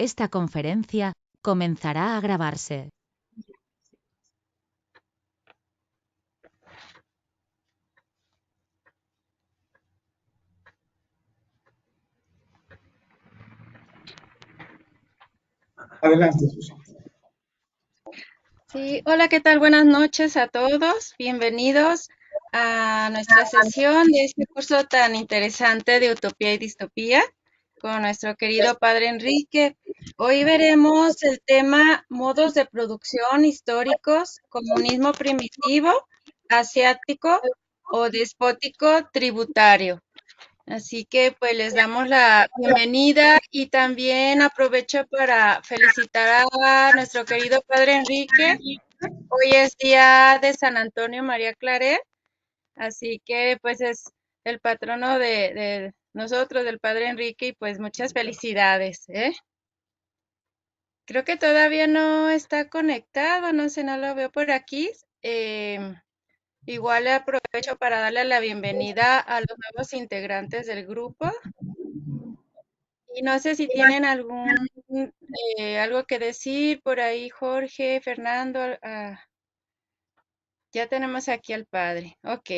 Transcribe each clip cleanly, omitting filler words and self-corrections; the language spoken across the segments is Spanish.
Esta conferencia comenzará a grabarse. Adelante, Susana. Sí, hola, ¿qué tal? Buenas noches a todos. Bienvenidos a nuestra sesión de este curso tan interesante de Utopía y Distopía con nuestro querido padre Enrique. Hoy veremos el tema modos de producción históricos, comunismo primitivo, asiático o despótico tributario. Así que pues les damos la bienvenida y también aprovecho para felicitar a nuestro querido padre Enrique. Hoy es día de San Antonio María Claret, así que pues es el patrono de nosotros, del padre Enrique, y pues muchas felicidades, ¿eh? Creo que todavía no está conectado, no sé, no lo veo por aquí. Igual aprovecho para darle la bienvenida a los nuevos integrantes del grupo. Y no sé si tienen algo que decir por ahí, Jorge, Fernando. Ya tenemos aquí al padre. Ok,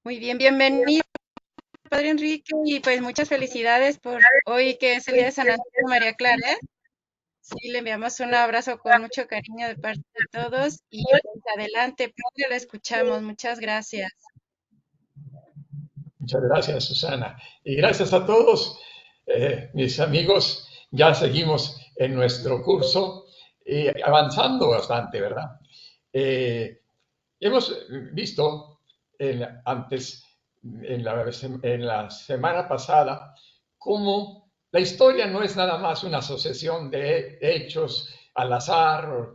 muy bien, bienvenido, padre Enrique, y pues muchas felicidades por hoy que es el día de San Antonio María Clara. Sí, le enviamos un abrazo con mucho cariño de parte de todos y pues adelante, padre, la escuchamos. Muchas gracias. Muchas gracias, Susana. Y gracias a todos, mis amigos. Ya seguimos en nuestro curso, avanzando bastante, ¿verdad? Eh, Hemos visto antes, en la semana pasada, cómo la historia no es nada más una sucesión de hechos al azar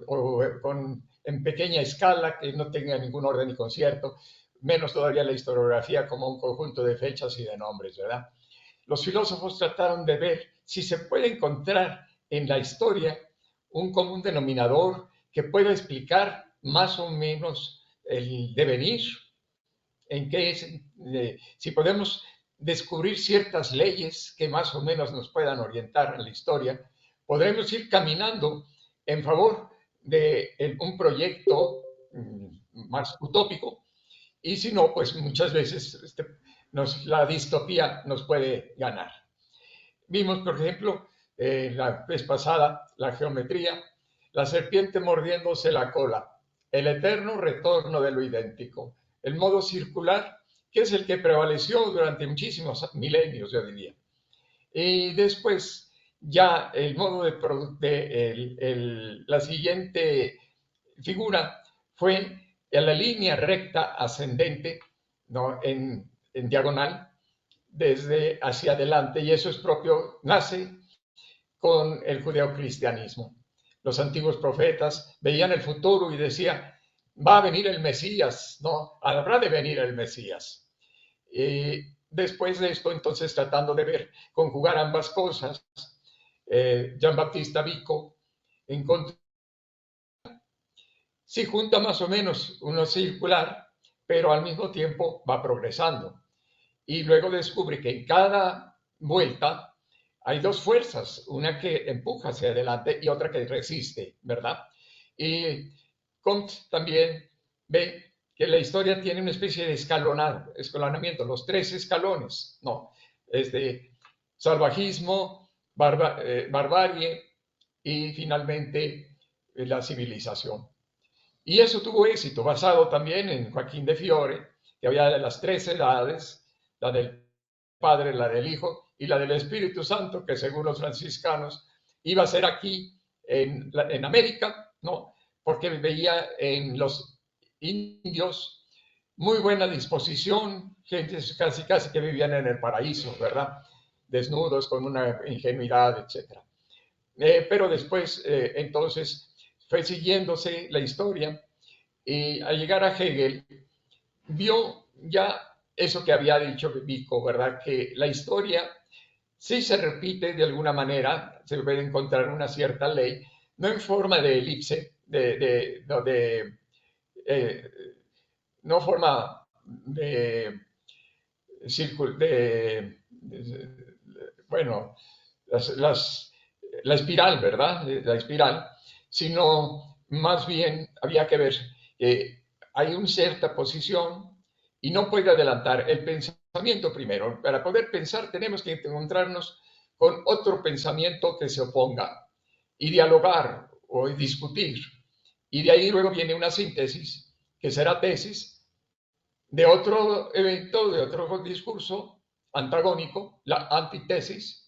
en pequeña escala que no tenga ningún orden y concierto, menos todavía la historiografía como un conjunto de fechas y de nombres, ¿verdad? Los filósofos trataron de ver si se puede encontrar en la historia un común denominador que pueda explicar más o menos el devenir, en qué es, si podemos descubrir ciertas leyes que más o menos nos puedan orientar en la historia, podremos ir caminando en favor de un proyecto más utópico, y si no, pues muchas veces la distopía nos puede ganar. Vimos, por ejemplo, la vez pasada, la geometría, la serpiente mordiéndose la cola, el eterno retorno de lo idéntico, el modo circular, que es el que prevaleció durante muchísimos milenios, yo diría. Y después, ya el modo la siguiente figura fue la línea recta ascendente, ¿no? En diagonal, desde hacia adelante, y eso es propio, nace con el judeocristianismo. Los antiguos profetas veían el futuro y decían, va a venir el Mesías, ¿no? Habrá de venir el Mesías. Y después de esto, entonces, tratando de ver, conjugar ambas cosas, Jean-Baptiste Vico encontró, sí, junta más o menos uno circular, pero al mismo tiempo va progresando. Y luego descubre que en cada vuelta hay dos fuerzas, una que empuja hacia adelante y otra que resiste, ¿verdad? Y Comte también ve que la historia tiene una especie de escalonamiento, los tres escalones, ¿no? Es de salvajismo, barbarie y finalmente la civilización. Y eso tuvo éxito, basado también en Joaquín de Fiore, que había de las tres edades, la del Padre, la del Hijo y la del Espíritu Santo, que según los franciscanos iba a ser aquí en América, ¿no? Porque veía en los indios muy buena disposición, gente casi casi que vivían en el paraíso, ¿verdad? Desnudos, con una ingenuidad, etcétera. Pero después, entonces, fue siguiéndose la historia y al llegar a Hegel, vio ya eso que había dicho Vico, ¿verdad? Que la historia sí se repite de alguna manera, se puede encontrar una cierta ley, no en forma de elipse, eh, no forma de círculo, bueno, las la espiral, ¿verdad? La espiral, sino más bien había que ver que hay una cierta posición y no puede adelantar el pensamiento primero. Para poder pensar tenemos que encontrarnos con otro pensamiento que se oponga y dialogar o discutir. Y de ahí luego viene una síntesis, que será tesis, de otro evento, de otro discurso antagónico, la antítesis,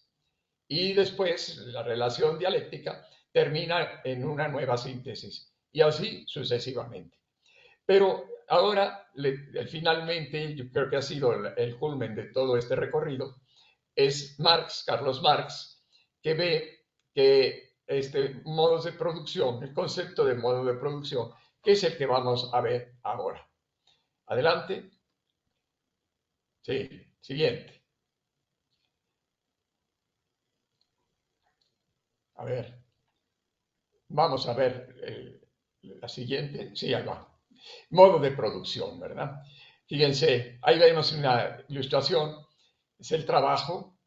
y después la relación dialéctica termina en una nueva síntesis, y así sucesivamente. Pero ahora, finalmente, yo creo que ha sido el culmen de todo este recorrido, es Marx, Carlos Marx, que ve que modos de producción, el concepto de modo de producción, que es el que vamos a ver ahora. Adelante. Sí, siguiente. A ver, vamos a ver la siguiente. Sí, ahí va. Modo de producción, ¿verdad? Fíjense, ahí vemos una ilustración, es el trabajo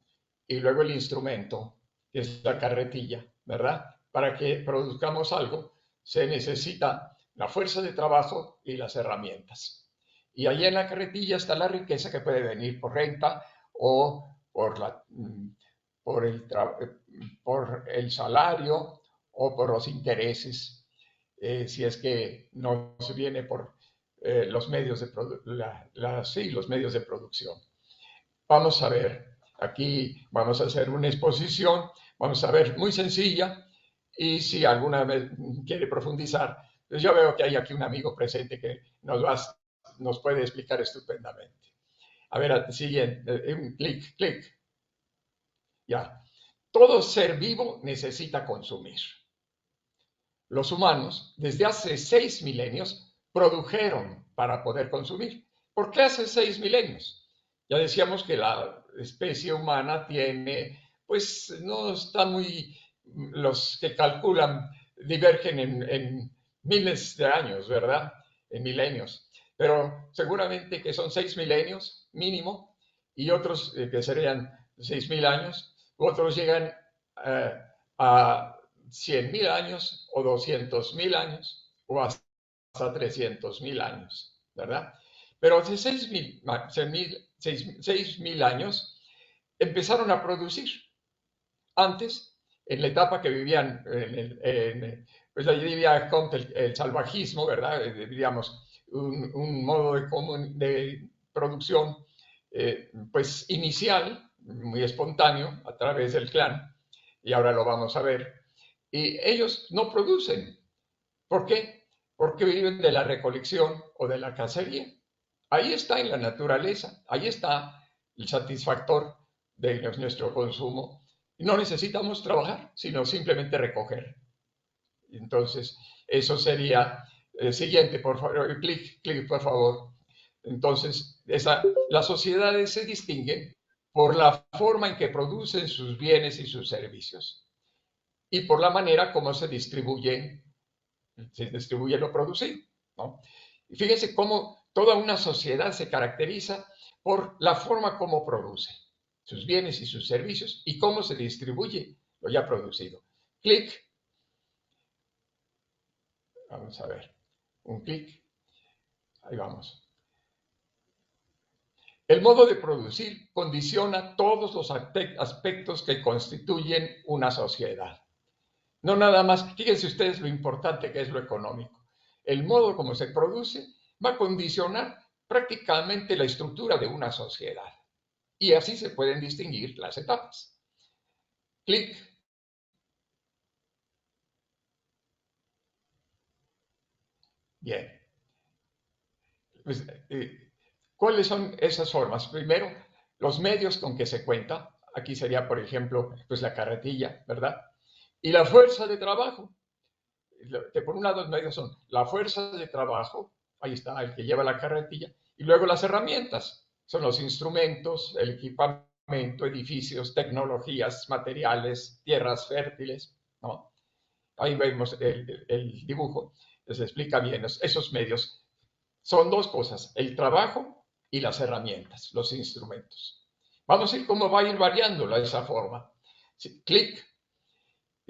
y luego el instrumento, que es la carretilla, ¿verdad? Para que produzcamos algo se necesita la fuerza de trabajo y las herramientas. Y allí en la carretilla está la riqueza que puede venir por renta o por el salario o por los intereses, si es que no se viene por los medios los medios de producción. Vamos a ver, aquí vamos a hacer una exposición, vamos a ver muy sencilla, y si alguna vez quiere profundizar, pues yo veo que hay aquí un amigo presente que nos puede explicar estupendamente. A ver, siguiente, un clic. Ya. Todo ser vivo necesita consumir. Los humanos, desde hace 6 milenios, produjeron para poder consumir. ¿Por qué hace 6 milenios? Ya decíamos que la especie humana tiene, pues no está muy, los que calculan divergen en miles de años, ¿verdad? En milenios. Pero seguramente que son 6 milenios mínimo, y otros que serían 6.000 años, otros llegan a 100.000 años o 200.000 años o hasta 300.000 años, ¿verdad? Pero hace 6.000 años empezaron a producir. Antes, en la etapa que vivían, pues allí vivía el salvajismo, ¿verdad? Diríamos, un modo de producción pues inicial, muy espontáneo, a través del clan, y ahora lo vamos a ver. Y ellos no producen. ¿Por qué? Porque viven de la recolección o de la cacería. Ahí está en la naturaleza, ahí está el satisfactor de nuestro consumo. No necesitamos trabajar, sino simplemente recoger. Entonces, eso sería el siguiente, por favor, clic, por favor. Entonces, las sociedades se distinguen por la forma en que producen sus bienes y sus servicios y por la manera como se distribuye lo producido, ¿no? Y fíjense cómo toda una sociedad se caracteriza por la forma como produce sus bienes y sus servicios y cómo se distribuye lo ya producido. Clic. Vamos a ver. Un clic. Ahí vamos. El modo de producir condiciona todos los aspectos que constituyen una sociedad. No nada más, fíjense ustedes lo importante que es lo económico. El modo como se produce va a condicionar prácticamente la estructura de una sociedad. Y así se pueden distinguir las etapas. Clic. Bien. Pues, ¿cuáles son esas formas? Primero, los medios con que se cuenta. Aquí sería, por ejemplo, pues la carretilla, ¿verdad? Y la fuerza de trabajo. Que por un lado los medios son la fuerza de trabajo, ahí está el que lleva la carretilla, y luego las herramientas, son los instrumentos, el equipamiento, edificios, tecnologías, materiales, tierras fértiles, ¿no? Ahí vemos el dibujo, les explica bien, esos medios son dos cosas, el trabajo y las herramientas, los instrumentos. Vamos a ver cómo va a ir variando esa forma. Sí, clic.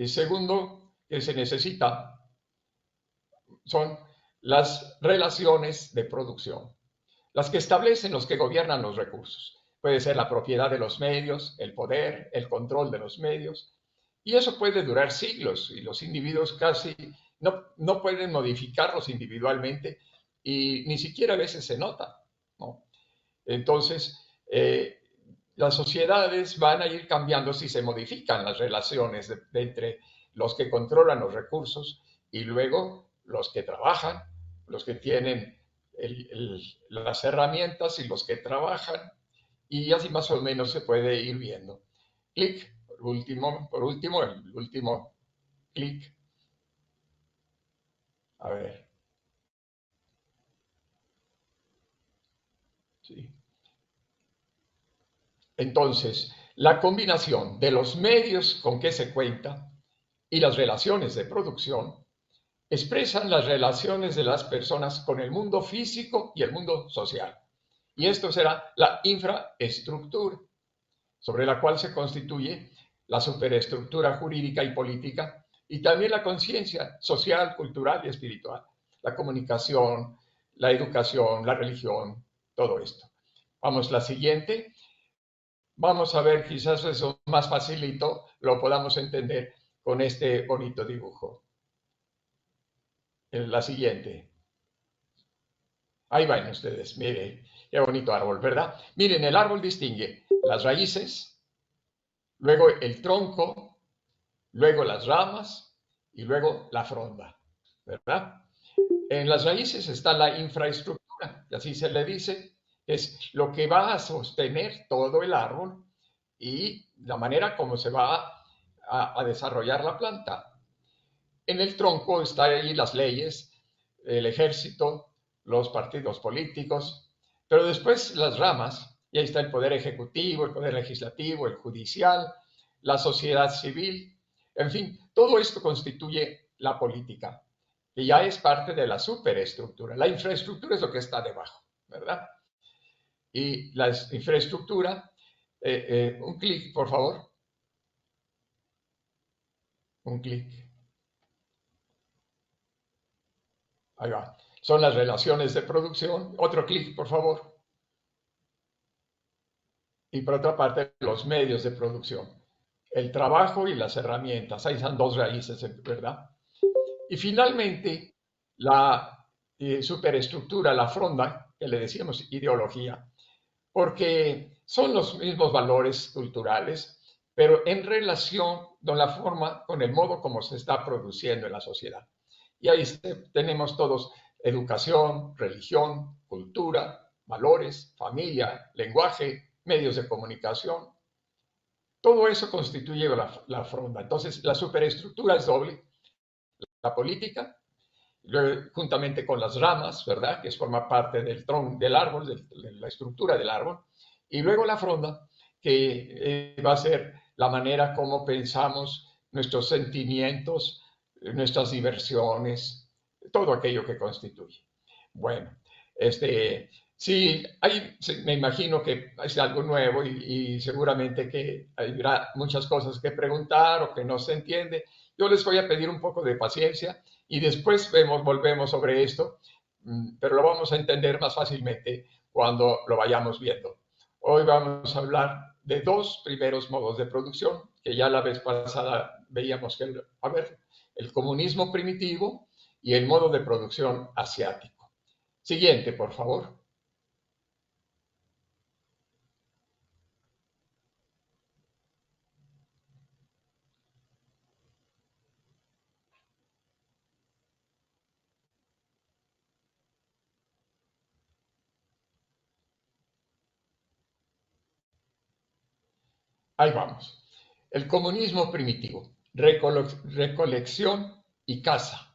Y segundo que se necesita son las relaciones de producción, las que establecen los que gobiernan los recursos. Puede ser la propiedad de los medios, el poder, el control de los medios, y eso puede durar siglos y los individuos casi no pueden modificarlos individualmente y ni siquiera a veces se nota, ¿no? Entonces, las sociedades van a ir cambiando si se modifican las relaciones entre los que controlan los recursos y luego los que trabajan, los que tienen las herramientas y los que trabajan, y así más o menos se puede ir viendo. Clic, por último, el último clic. A ver. Sí. Entonces, la combinación de los medios con que se cuenta y las relaciones de producción expresan las relaciones de las personas con el mundo físico y el mundo social. Y esto será la infraestructura, sobre la cual se constituye la superestructura jurídica y política, y también la conciencia social, cultural y espiritual, la comunicación, la educación, la religión, todo esto. Vamos, la siguiente. Vamos a ver, quizás eso más facilito lo podamos entender con este bonito dibujo. La siguiente. Ahí van ustedes, miren, qué bonito árbol, ¿verdad? Miren, el árbol distingue las raíces, luego el tronco, luego las ramas y luego la fronda, ¿verdad? En las raíces está la infraestructura, y así se le dice, es lo que va a sostener todo el árbol y la manera como se va a desarrollar la planta. En el tronco están ahí las leyes, el ejército, los partidos políticos, pero después las ramas, y ahí está el poder ejecutivo, el poder legislativo, el judicial, la sociedad civil, en fin, todo esto constituye la política, que ya es parte de la superestructura. La infraestructura es lo que está debajo, ¿verdad? Y la infraestructura, un clic, por favor. Un clic. Ahí va. Son las relaciones de producción. Otro clic, por favor. Y por otra parte, los medios de producción. El trabajo y las herramientas. Ahí están dos raíces, ¿verdad? Y finalmente, la superestructura, la fronda, que le decíamos ideología, porque son los mismos valores culturales, pero en relación con la forma, con el modo como se está produciendo en la sociedad. Y ahí tenemos todos educación, religión, cultura, valores, familia, lenguaje, medios de comunicación. Todo eso constituye la fronda. Entonces, la superestructura es doble. La política, juntamente con las ramas, ¿verdad? Que forma parte del tronco del árbol, de la estructura del árbol. Y luego la fronda, que va a ser la manera como pensamos nuestros sentimientos, nuestras diversiones, todo aquello que constituye. Bueno, sí, me imagino que es algo nuevo y seguramente que habrá muchas cosas que preguntar o que no se entiende. Yo les voy a pedir un poco de paciencia y después volvemos sobre esto, pero lo vamos a entender más fácilmente cuando lo vayamos viendo. Hoy vamos a hablar de dos primeros modos de producción, que ya la vez pasada veíamos que, el comunismo primitivo y el modo de producción asiático. Siguiente, por favor. Ahí vamos. El comunismo primitivo, recolección y caza,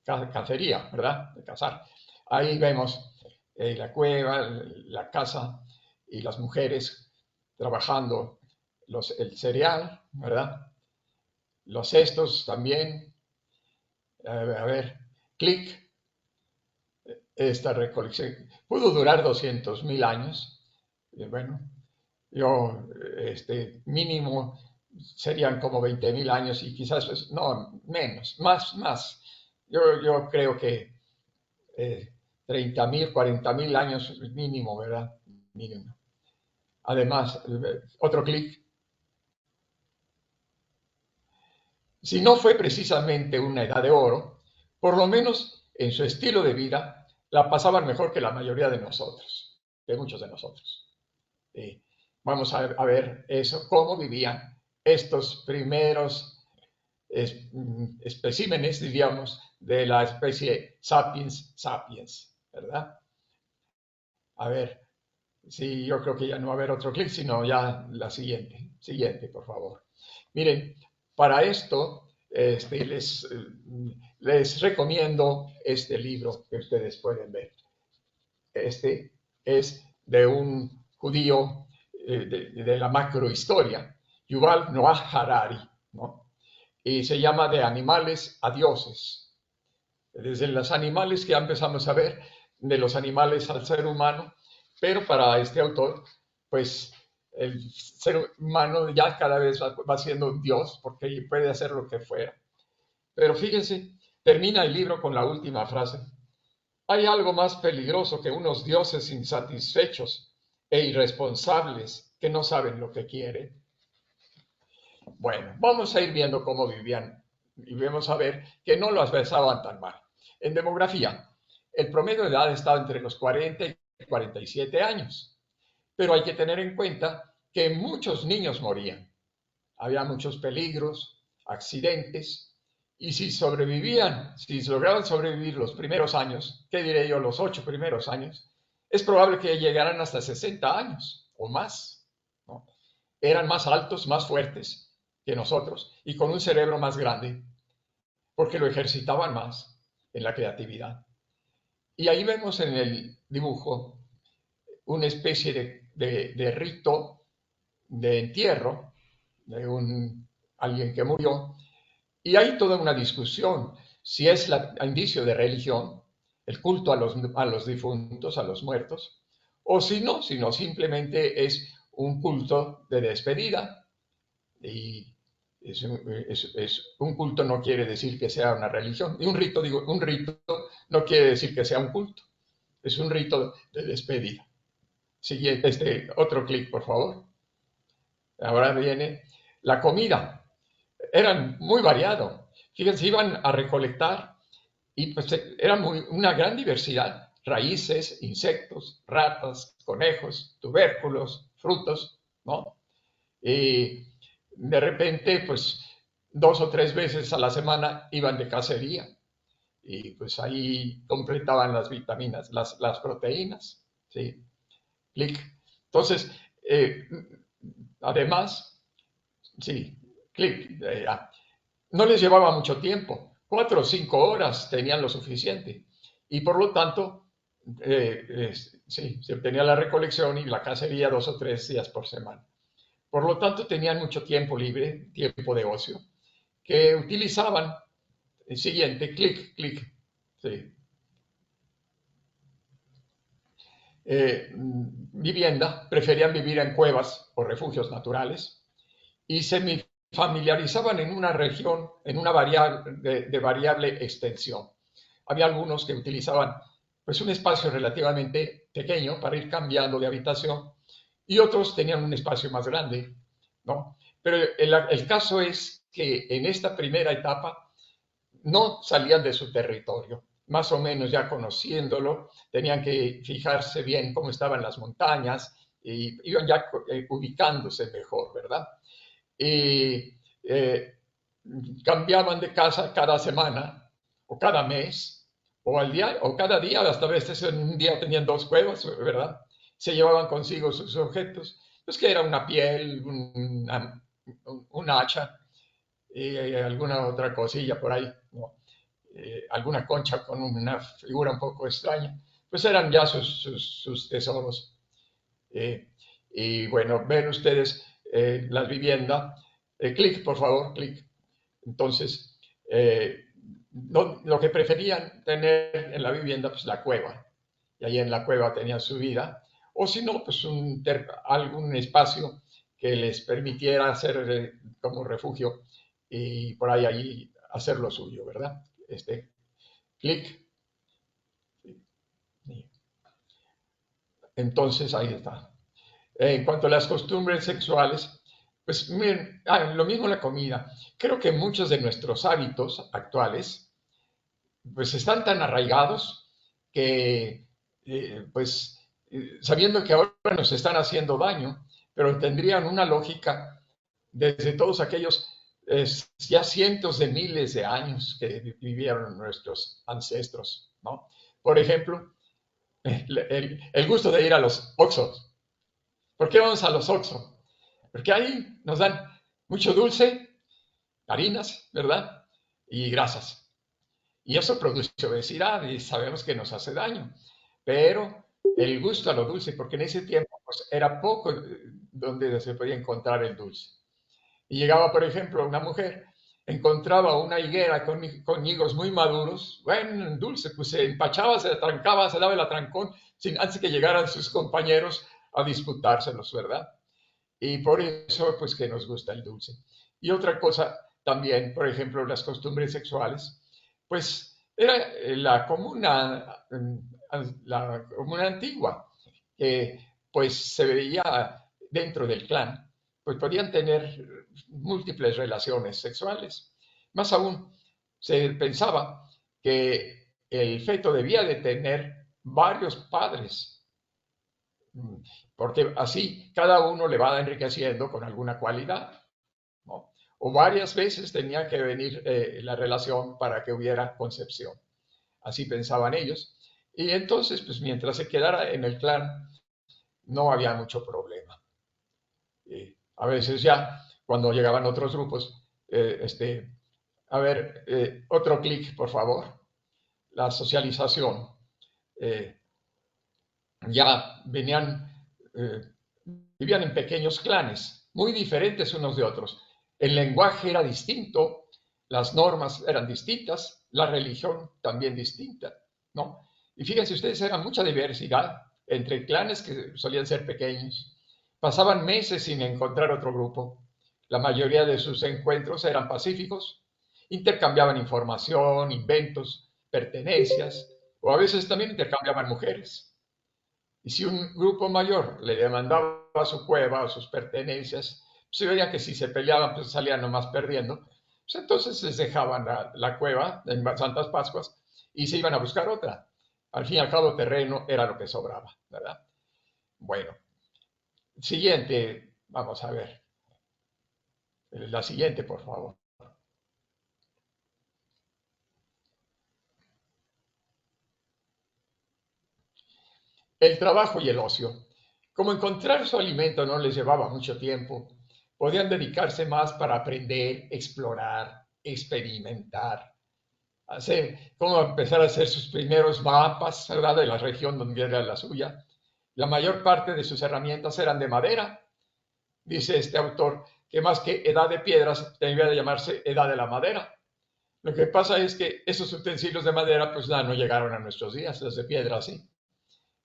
cacería, ¿verdad? De cazar. Ahí vemos la cueva, la casa y las mujeres trabajando el cereal, ¿verdad? Los cestos también. A ver, clic, esta recolección. Pudo durar 200.000 años. Bueno, yo mínimo serían como 20.000 años y quizás, pues, no, menos, más. Yo creo que 30.000, 40.000 años mínimo, ¿verdad? Mínimo. Además, otro clic. Si no fue precisamente una edad de oro, por lo menos en su estilo de vida la pasaban mejor que la mayoría de nosotros, de muchos de nosotros. Vamos a ver eso, cómo vivían estos primeros especímenes, diríamos, de la especie sapiens sapiens, ¿verdad? A ver, sí, yo creo que ya no va a haber otro clic, sino ya la siguiente, por favor. Miren, para esto les recomiendo este libro que ustedes pueden ver. Este es de un judío de la macrohistoria, Yuval Noah Harari, ¿no? Y se llama De animales a dioses. Desde los animales que ya empezamos a ver, de los animales al ser humano, pero para este autor, pues el ser humano ya cada vez va siendo un dios, porque puede hacer lo que fuera. Pero fíjense, termina el libro con la última frase. Hay algo más peligroso que unos dioses insatisfechos e irresponsables que no saben lo que quieren. Bueno, vamos a ir viendo cómo vivían y vamos a ver que no los pensaban tan mal. En demografía, el promedio de edad estaba entre los 40 y 47 años, pero hay que tener en cuenta que muchos niños morían. Había muchos peligros, accidentes, y si sobrevivían, si lograban sobrevivir los primeros años, ¿qué diré yo? Los 8 primeros años, es probable que llegaran hasta 60 años o más, ¿no? Eran más altos, más fuertes que nosotros y con un cerebro más grande, porque lo ejercitaban más en la creatividad. Y ahí vemos en el dibujo una especie de rito de entierro de alguien que murió, y hay toda una discusión si es indicio de religión, el culto a los difuntos, a los muertos, o si no, sino simplemente es un culto de despedida. Y un culto no quiere decir que sea una religión. Y un rito no quiere decir que sea un culto. Es un rito de despedida. Siguiente, otro clic, por favor. Ahora viene la comida. Eran muy variados. Fíjense, iban a recolectar y pues era una gran diversidad. Raíces, insectos, ratas, conejos, tubérculos, frutos, ¿no? Y de repente, pues 2 o 3 veces a la semana iban de cacería y pues ahí completaban las vitaminas, las proteínas, ¿sí? Clic. Entonces, además, sí, clic, no les llevaba mucho tiempo, 4 o 5 horas tenían lo suficiente y por lo tanto, sí, se obtenía la recolección y la cacería 2 o 3 días por semana. Por lo tanto, tenían mucho tiempo libre, tiempo de ocio, que utilizaban el siguiente, clic, sí. Vivienda, preferían vivir en cuevas o refugios naturales y se familiarizaban en una región, en una de variable extensión. Había algunos que utilizaban pues, un espacio relativamente pequeño para ir cambiando de habitación y otros tenían un espacio más grande, ¿no? Pero el caso es que en esta primera etapa no salían de su territorio, más o menos ya conociéndolo, tenían que fijarse bien cómo estaban las montañas y iban ya ubicándose mejor, ¿verdad? Y cambiaban de casa cada semana o cada mes o al día o cada día, hasta a veces en un día tenían 2 cuevas, ¿verdad? Se llevaban consigo sus objetos, pues que era una piel, un hacha y alguna otra cosilla por ahí, ¿no? Alguna concha con una figura un poco extraña, pues eran ya sus tesoros. Y bueno, ven ustedes la vivienda. Clic, por favor, clic. Entonces, lo que preferían tener en la vivienda, pues la cueva. Y ahí en la cueva tenían su vida. O si no, pues algún espacio que les permitiera hacer como refugio y por ahí hacer lo suyo, ¿verdad? Clic. Entonces, ahí está. En cuanto a las costumbres sexuales, pues miren, lo mismo la comida. Creo que muchos de nuestros hábitos actuales, pues están tan arraigados que, sabiendo que ahora nos están haciendo daño, pero tendrían una lógica desde todos aquellos ya cientos de miles de años que vivieron nuestros ancestros, ¿no? Por ejemplo, el gusto de ir a los Oxxos. ¿Por qué vamos a los Oxxo? Porque ahí nos dan mucho dulce, harinas, ¿verdad? Y grasas. Y eso produce obesidad y sabemos que nos hace daño. Pero el gusto a lo dulce, porque en ese tiempo pues, era poco donde se podía encontrar el dulce. Y llegaba, por ejemplo, una mujer, encontraba una higuera con higos muy maduros, bueno, dulce, pues se empachaba, se atrancaba, se daba el atrancón, sin antes que llegaran sus compañeros a disputárselos, ¿verdad? Y por eso, pues que nos gusta el dulce. Y otra cosa también, por ejemplo, las costumbres sexuales, pues era la comuna antigua, que pues se veía dentro del clan, pues podían tener múltiples relaciones sexuales. Más aún, se pensaba que el feto debía de tener varios padres, porque así cada uno le va enriqueciendo con alguna cualidad, ¿no? O varias veces tenía que venir la relación para que hubiera concepción. Así pensaban ellos. Y entonces, pues mientras se quedara en el clan, no había mucho problema. A veces ya, cuando llegaban otros grupos, a ver, otro clic, por favor. La socialización. Eh, ya vivían en pequeños clanes, muy diferentes unos de otros. El lenguaje era distinto, las normas eran distintas, la religión también distinta, ¿no? Y fíjense ustedes, era mucha diversidad entre clanes que solían ser pequeños. Pasaban meses sin encontrar otro grupo. La mayoría de sus encuentros eran pacíficos, intercambiaban información, inventos, pertenencias, o a veces también intercambiaban mujeres. Y si un grupo mayor le demandaba su cueva o sus pertenencias, pues se veía que si se peleaban, pues salían nomás perdiendo. Pues entonces les dejaban la cueva en Santas Pascuas y se iban a buscar otra. Al fin y al cabo, terreno era lo que sobraba, ¿verdad? Bueno, siguiente, vamos a ver. La siguiente, por favor. El trabajo y el ocio. Como encontrar su alimento no les llevaba mucho tiempo, podían dedicarse más para aprender, explorar, experimentar, hacer, cómo empezar a hacer sus primeros mapas, ¿verdad?, de la región donde era la suya. La mayor parte de sus herramientas eran de madera. Dice este autor que más que edad de piedras debía de llamarse edad de la madera. Lo que pasa es que esos utensilios de madera pues no llegaron a nuestros días, los de piedra sí,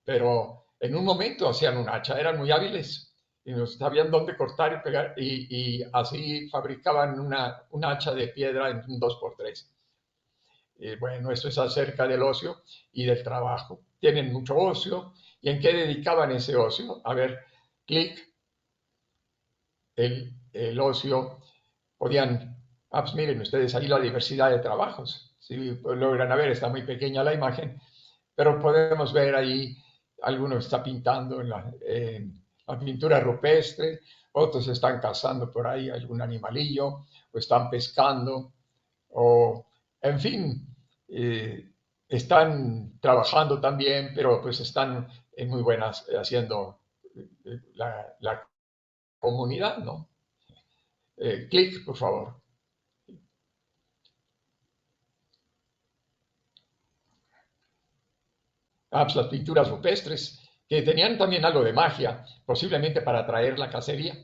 pero en un momento hacían un hacha, eran muy hábiles y no sabían dónde cortar y pegar y así fabricaban un hacha de piedra en un 2x3. Bueno, esto es acerca del ocio y del trabajo. Tienen mucho ocio. ¿Y en qué dedicaban ese ocio? A ver, clic, el ocio. Podían, pues miren ustedes ahí la diversidad de trabajos. Si logran ver, está muy pequeña la imagen, pero podemos ver ahí, algunos está pintando en la pintura rupestre, otros están cazando por ahí algún animalillo, o están pescando, o en fin, están trabajando también, pero pues están en muy buenas haciendo la comunidad, ¿no? Clic, por favor. Pues las pinturas rupestres, que tenían también algo de magia, posiblemente para atraer la cacería.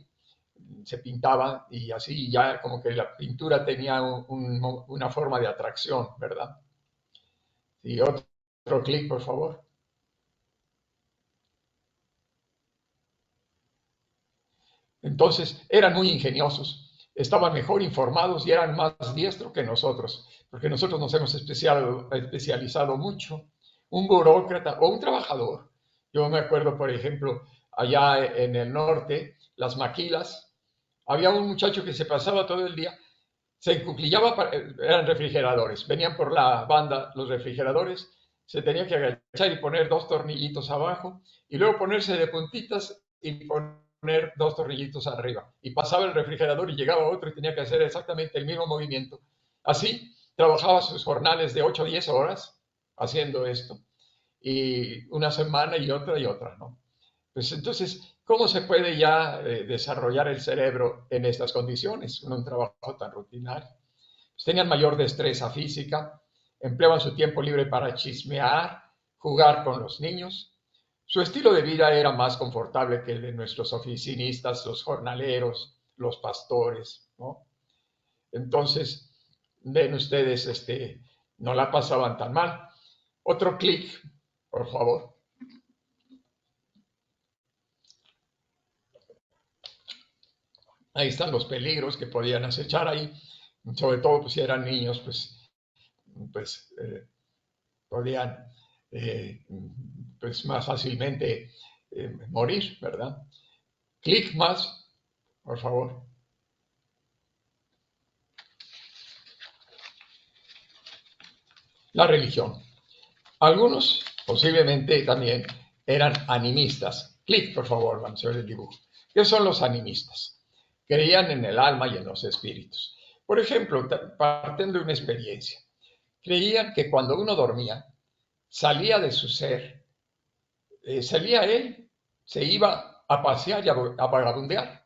Se pintaba y así ya como que la pintura tenía una forma de atracción, ¿verdad? Y otro clic, por favor. Entonces eran muy ingeniosos, estaban mejor informados y eran más diestros que nosotros, porque nosotros nos hemos especializado mucho. Un burócrata o un trabajador. Yo me acuerdo, por ejemplo, allá en el norte, las maquilas, había un muchacho que se pasaba todo el día, se encuclillaba, eran refrigeradores, venían por la banda los refrigeradores, se tenía que agachar y poner 2 tornillitos abajo, y luego ponerse de puntitas y poner 2 tornillitos arriba. Y pasaba el refrigerador y llegaba otro y tenía que hacer exactamente el mismo movimiento. Así trabajaba sus jornales de 8 a 10 horas haciendo esto. Y una semana y otra, ¿no? Pues entonces, ¿cómo se puede ya desarrollar el cerebro en estas condiciones, en un trabajo tan rutinario? Pues tenían mayor destreza física, empleaban su tiempo libre para chismear, jugar con los niños. Su estilo de vida era más confortable que el de nuestros oficinistas, los jornaleros, los pastores, ¿no? Entonces, ven ustedes, no la pasaban tan mal. Otro clic, por favor. Ahí están los peligros que podían acechar ahí, sobre todo pues, si eran niños, pues podían pues, más fácilmente morir, ¿verdad? Clic más, por favor. La religión. Algunos posiblemente también eran animistas. Clic, por favor, vamos a ver el dibujo. ¿Qué son los animistas? Creían en el alma y en los espíritus. Por ejemplo, partiendo de una experiencia, creían que cuando uno dormía, salía de su ser, salía él, se iba a pasear y a vagabundear.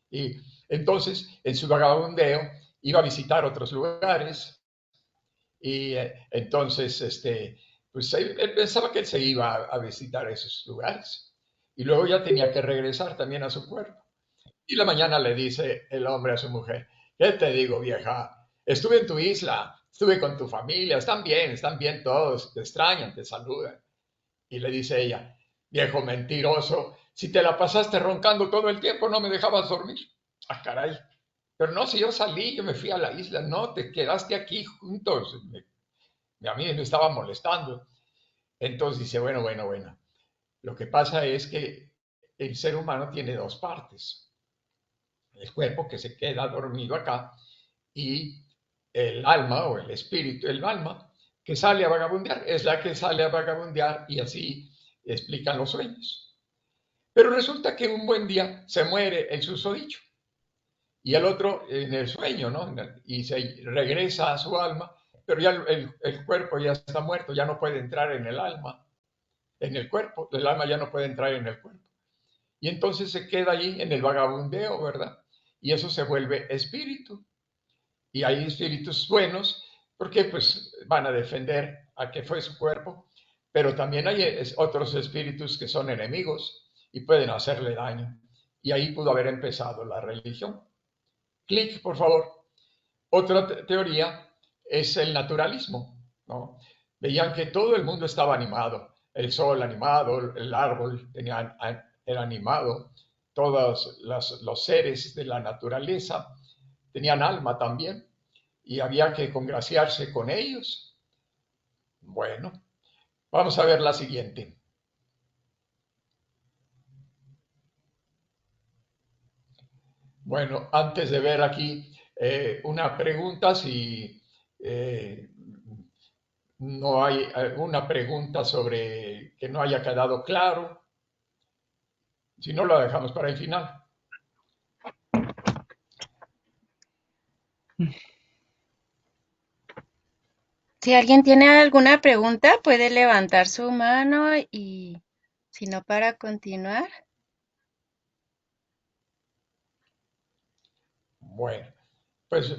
Y entonces, en su vagabundeo, iba a visitar otros lugares y entonces, pues él pensaba que él se iba a visitar esos lugares y luego ya tenía que regresar también a su cuerpo. Y la mañana le dice el hombre a su mujer, ¿qué te digo, vieja? Estuve en tu isla, estuve con tu familia, están bien todos, te extrañan, te saludan. Y le dice ella, viejo mentiroso, si te la pasaste roncando todo el tiempo, no me dejabas dormir. Ah, caray. Pero no, si yo salí, yo me fui a la isla, no, te quedaste aquí juntos. A mí me estaba molestando. Entonces dice, bueno. Lo que pasa es que el ser humano tiene 2 partes. El cuerpo que se queda dormido acá y el alma o el espíritu, el alma que sale a vagabundear, es la que sale a vagabundear y así explican los sueños. Pero resulta que un buen día se muere el susodicho y el otro en el sueño, ¿no? Y se regresa a su alma, pero ya el cuerpo ya está muerto, ya no puede entrar en el alma, en el cuerpo, el alma ya no puede entrar en el cuerpo. Y entonces se queda ahí en el vagabundeo, ¿verdad? Y eso se vuelve espíritu. Y hay espíritus buenos, porque pues van a defender a que fue su cuerpo, pero también hay otros espíritus que son enemigos y pueden hacerle daño. Y ahí pudo haber empezado la religión. Clic, por favor. Otra teoría es el naturalismo, ¿no? Veían que todo el mundo estaba animado, el sol animado, el árbol era animado, todos los seres de la naturaleza tenían alma también y había que congraciarse con ellos. Bueno, vamos a ver la siguiente. Bueno, antes de ver aquí una pregunta, si no hay alguna pregunta sobre que no haya quedado claro, si no, la dejamos para el final. Si alguien tiene alguna pregunta, puede levantar su mano y si no, para continuar. Bueno, pues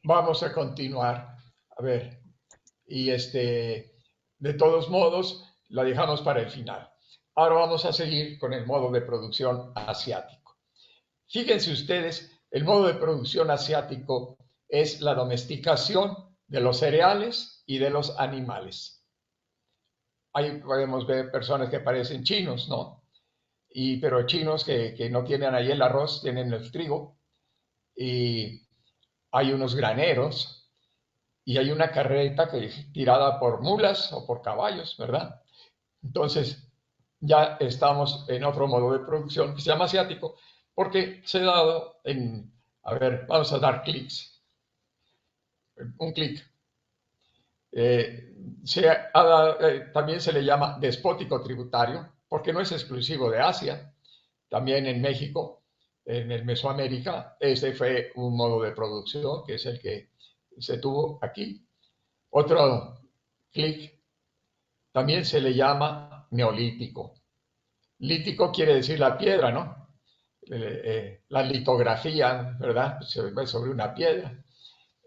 vamos a continuar. A ver, y de todos modos, la dejamos para el final. Ahora vamos a seguir con el modo de producción asiático. Fíjense ustedes, el modo de producción asiático es la domesticación de los cereales y de los animales. Ahí podemos ver personas que parecen chinos, ¿no? pero chinos que no tienen ahí el arroz, tienen el trigo, y hay unos graneros, y hay una carreta tirada por mulas o por caballos, ¿verdad? Entonces, ya estamos en otro modo de producción que se llama asiático, porque se ha dado en, a ver, vamos a dar clics, un clic. También se le llama despótico tributario, porque no es exclusivo de Asia, también en México, en el Mesoamérica, ese fue un modo de producción que es el que se tuvo aquí. Otro clic, también se le llama neolítico. Lítico quiere decir la piedra, ¿no? La litografía, ¿verdad? Se ve sobre una piedra.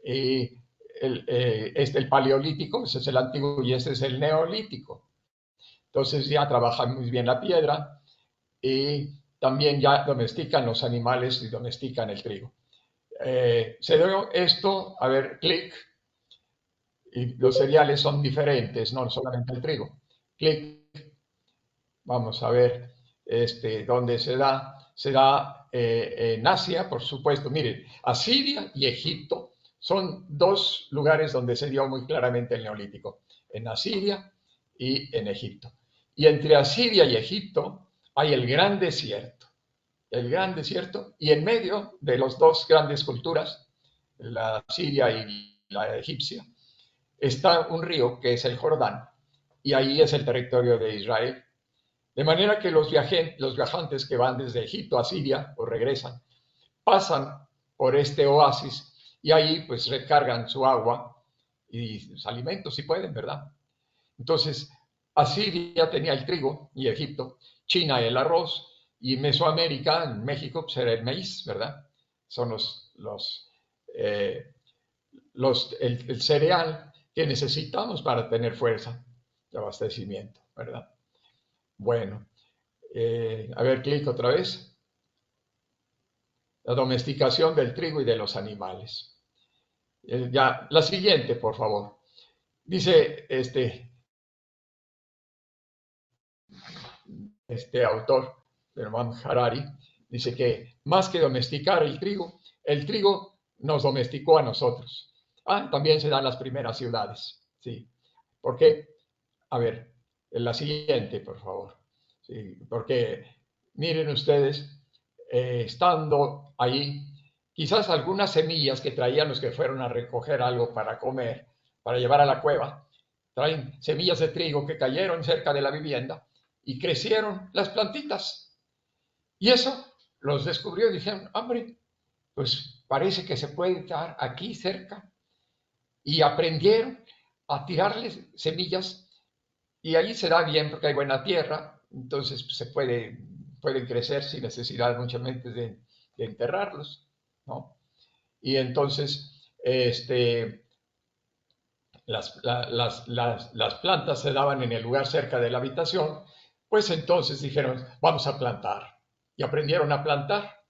Y el paleolítico, ese es el antiguo y ese es el neolítico. Entonces ya trabajan muy bien la piedra y también ya domestican los animales y domestican el trigo. Se dio esto, a ver, clic, y los cereales son diferentes, no solamente el trigo. Clic, vamos a ver dónde se da. Se da en Asia, por supuesto. Miren, Asiria y Egipto son dos lugares donde se dio muy claramente el neolítico, en Asiria y en Egipto. Y entre Asiria y Egipto hay el gran desierto, y en medio de las dos grandes culturas, la siria y la egipcia, está un río que es el Jordán, y ahí es el territorio de Israel. De manera que los viajantes que van desde Egipto a Siria o regresan, pasan por este oasis y ahí pues recargan su agua y sus alimentos si pueden, ¿verdad? Entonces, Asiria tenía el trigo y Egipto, China el arroz y Mesoamérica, en México, pues era el maíz, ¿verdad? Son el cereal que necesitamos para tener fuerza de abastecimiento, ¿verdad? Bueno, a ver, clic otra vez. La domesticación del trigo y de los animales. Ya, la siguiente, por favor. Dice este autor, Herman Harari, dice que más que domesticar el trigo nos domesticó a nosotros. También se dan las primeras ciudades, ¿sí? ¿Por qué? A ver, en la siguiente, por favor. ¿Sí? Porque miren ustedes, estando ahí, quizás algunas semillas que traían los que fueron a recoger algo para comer, para llevar a la cueva, traen semillas de trigo que cayeron cerca de la vivienda y crecieron las plantitas. Y eso los descubrió y dijeron, hombre, pues parece que se puede estar aquí cerca. Y aprendieron a tirarles semillas y allí se da bien porque hay buena tierra, entonces pues, pueden crecer sin necesidad muchas veces de enterrarlos, ¿no? Y entonces las plantas se daban en el lugar cerca de la habitación, pues entonces dijeron, vamos a plantar. Y aprendieron a plantar.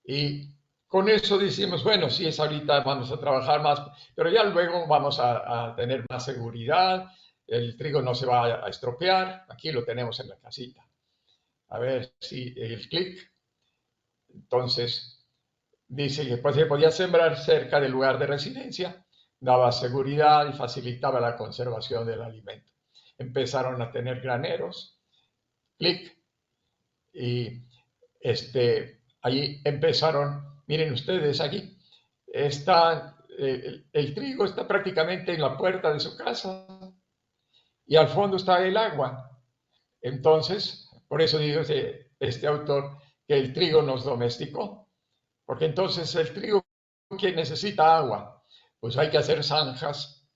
Y con eso decimos, bueno, sí, es ahorita vamos a trabajar más, pero ya luego vamos a tener más seguridad, el trigo no se va a estropear, aquí lo tenemos en la casita. A ver si el clic. Entonces, dice que pues, se podía sembrar cerca del lugar de residencia, daba seguridad y facilitaba la conservación del alimento. Empezaron a tener graneros, clic, y allí empezaron, miren ustedes aquí, el trigo está prácticamente en la puerta de su casa y al fondo está el agua. Entonces, por eso digo este autor que el trigo nos domesticó, porque entonces el trigo que necesita agua, pues hay que hacer zanjas,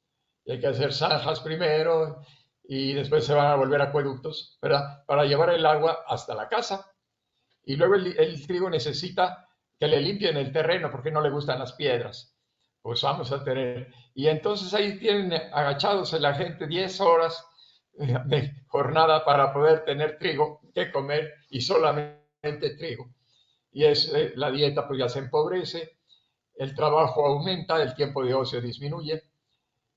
y hay que hacer zanjas primero y después se van a volver acueductos, ¿verdad? Para llevar el agua hasta la casa. Y luego el trigo necesita que le limpien el terreno porque no le gustan las piedras. Pues vamos a tener. Y entonces ahí tienen agachados la gente 10 horas de jornada para poder tener trigo que comer y solamente trigo. Y la dieta pues ya se empobrece, el trabajo aumenta, el tiempo de ocio disminuye.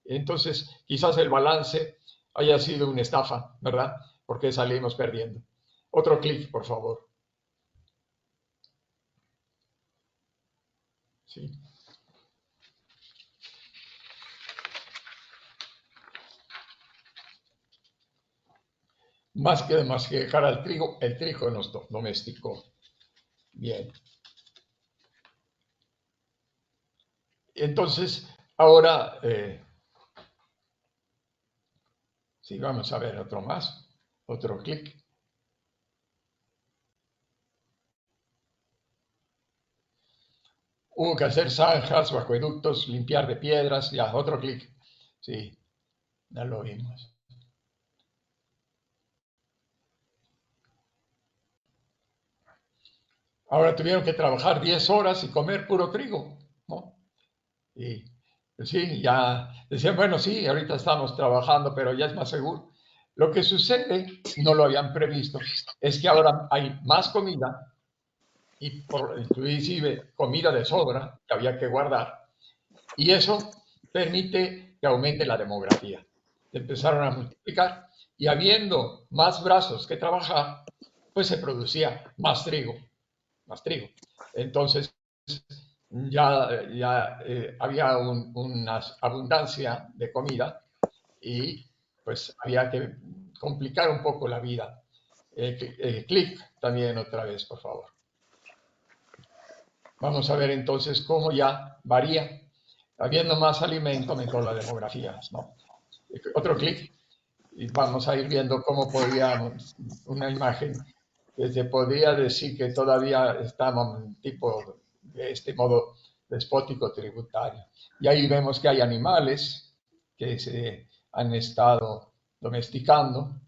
Entonces quizás el balance haya sido una estafa, ¿verdad? Porque salimos perdiendo. Otro clic, por favor. Sí. Más que dejar al trigo, el trigo nos domesticó. Bien. Entonces, ahora, sí, vamos a ver otro más, otro clic. Hubo que hacer zanjas o acueductos, limpiar de piedras, ya, otro clic. Sí, ya lo vimos. Ahora tuvieron que trabajar 10 horas y comer puro trigo, ¿no? Y pues sí, ya decían, bueno, sí, ahorita estamos trabajando, pero ya es más seguro. Lo que sucede, no lo habían previsto, es que ahora hay más comida y inclusive comida de sobra que había que guardar. Y eso permite que aumente la demografía. Empezaron a multiplicar y habiendo más brazos que trabajar, pues se producía más trigo, más trigo. Entonces ya había una abundancia de comida y pues había que complicar un poco la vida. Clic también otra vez, por favor. Vamos a ver entonces cómo ya varía. Habiendo más alimento, aumentó la demografía, ¿no? Otro clic y vamos a ir viendo cómo podíamos, una imagen que se podría decir que todavía estamos en tipo de este modo despótico tributario. Y ahí vemos que hay animales que se han estado domesticando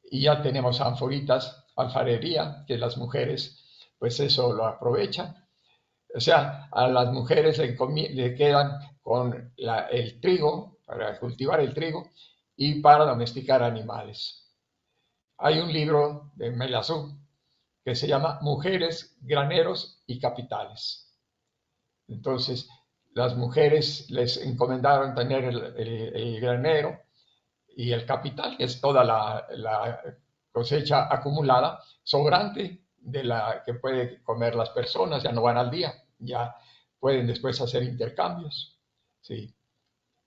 y ya tenemos anforitas, alfarería, que las mujeres pues eso lo aprovechan. O sea, a las mujeres le quedan con el trigo, para cultivar el trigo y para domesticar animales. Hay un libro de Melazú que se llama Mujeres, Graneros y Capitales. Entonces, las mujeres les encomendaron tener el granero y el capital, que es toda la cosecha acumulada, sobrante de la que pueden comer las personas, ya no van al día, ya pueden después hacer intercambios. Sí.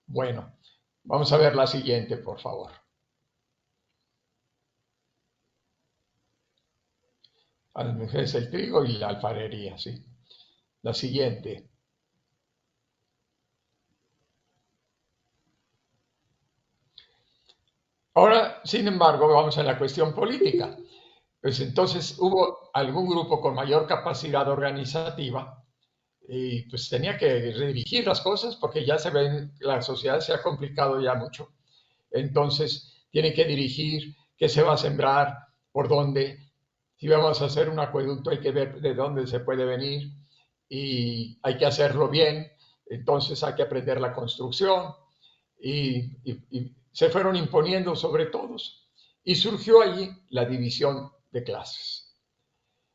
Bueno, vamos a ver la siguiente, por favor. A las mujeres el trigo y la alfarería, sí. La siguiente. Ahora, sin embargo, vamos a la cuestión política. Pues entonces hubo algún grupo con mayor capacidad organizativa y pues tenía que redirigir las cosas porque ya se ven, la sociedad se ha complicado ya mucho. Entonces, tiene que dirigir qué se va a sembrar, por dónde. Si vamos a hacer un acueducto, hay que ver de dónde se puede venir y hay que hacerlo bien. Entonces, hay que aprender la construcción y se fueron imponiendo sobre todos. Y surgió allí la división de clases.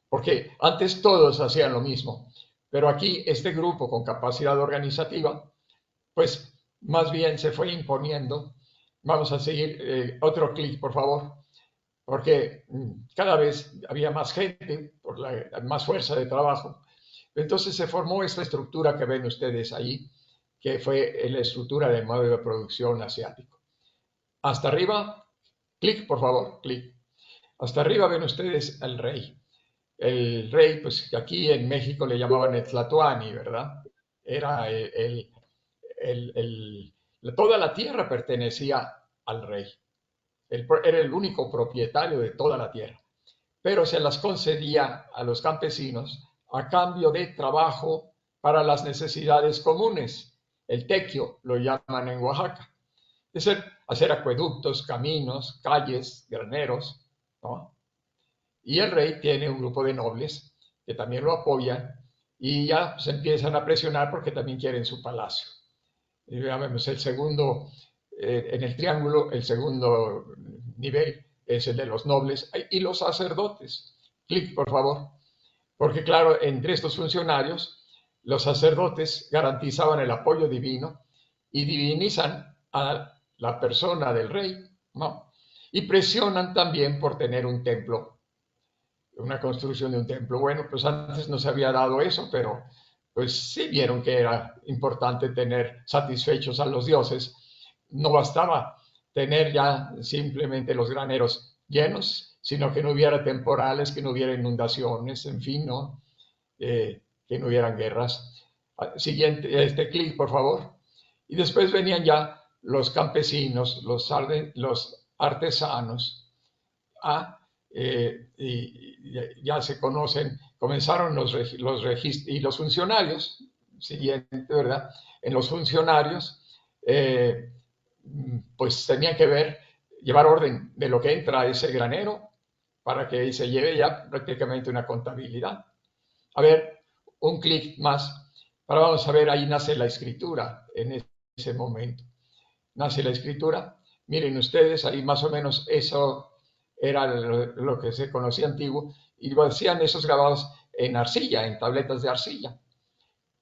Porque antes todos hacían lo mismo, pero aquí este grupo con capacidad organizativa, pues más bien se fue imponiendo. Vamos a seguir otro clic, por favor, porque cada vez había más gente, por más fuerza de trabajo. Entonces se formó esta estructura que ven ustedes ahí, que fue la estructura del modo de producción asiático. Hasta arriba, clic, por favor, clic. Hasta arriba ven ustedes al rey. El rey, pues aquí en México le llamaban el Tlatoani, ¿verdad? Era toda la tierra pertenecía al rey. Era el único propietario de toda la tierra, pero se las concedía a los campesinos a cambio de trabajo para las necesidades comunes. El tequio lo llaman en Oaxaca. Es decir, hacer acueductos, caminos, calles, graneros, ¿no? Y el rey tiene un grupo de nobles que también lo apoyan y ya se empiezan a presionar porque también quieren su palacio. Y veamos el segundo, en el triángulo, el segundo nivel es el de los nobles y los sacerdotes. Clic, por favor. Porque claro, entre estos funcionarios, los sacerdotes garantizaban el apoyo divino y divinizan a la persona del rey, ¿no? Y presionan también por tener un templo una construcción de un templo. Bueno, pues antes no se había dado eso, pero pues sí vieron que era importante tener satisfechos a los dioses. No bastaba tener ya simplemente los graneros llenos, sino que no hubiera temporales, que no hubiera inundaciones, en fin, ¿no? Que no hubieran guerras. Siguiente, este clic, por favor. Y después venían ya los campesinos, los artesanos, y ya se conocen, comenzaron los registros y los funcionarios, siguiente, ¿verdad? En los funcionarios, pues tenían que llevar orden de lo que entra a ese granero para que se lleve ya prácticamente una contabilidad. A ver, un clic más. Ahora vamos a ver, ahí nace la escritura en ese momento. Nace la escritura. Miren ustedes, ahí más o menos eso era lo que se conocía antiguo, y lo hacían esos grabados en arcilla, en tabletas de arcilla.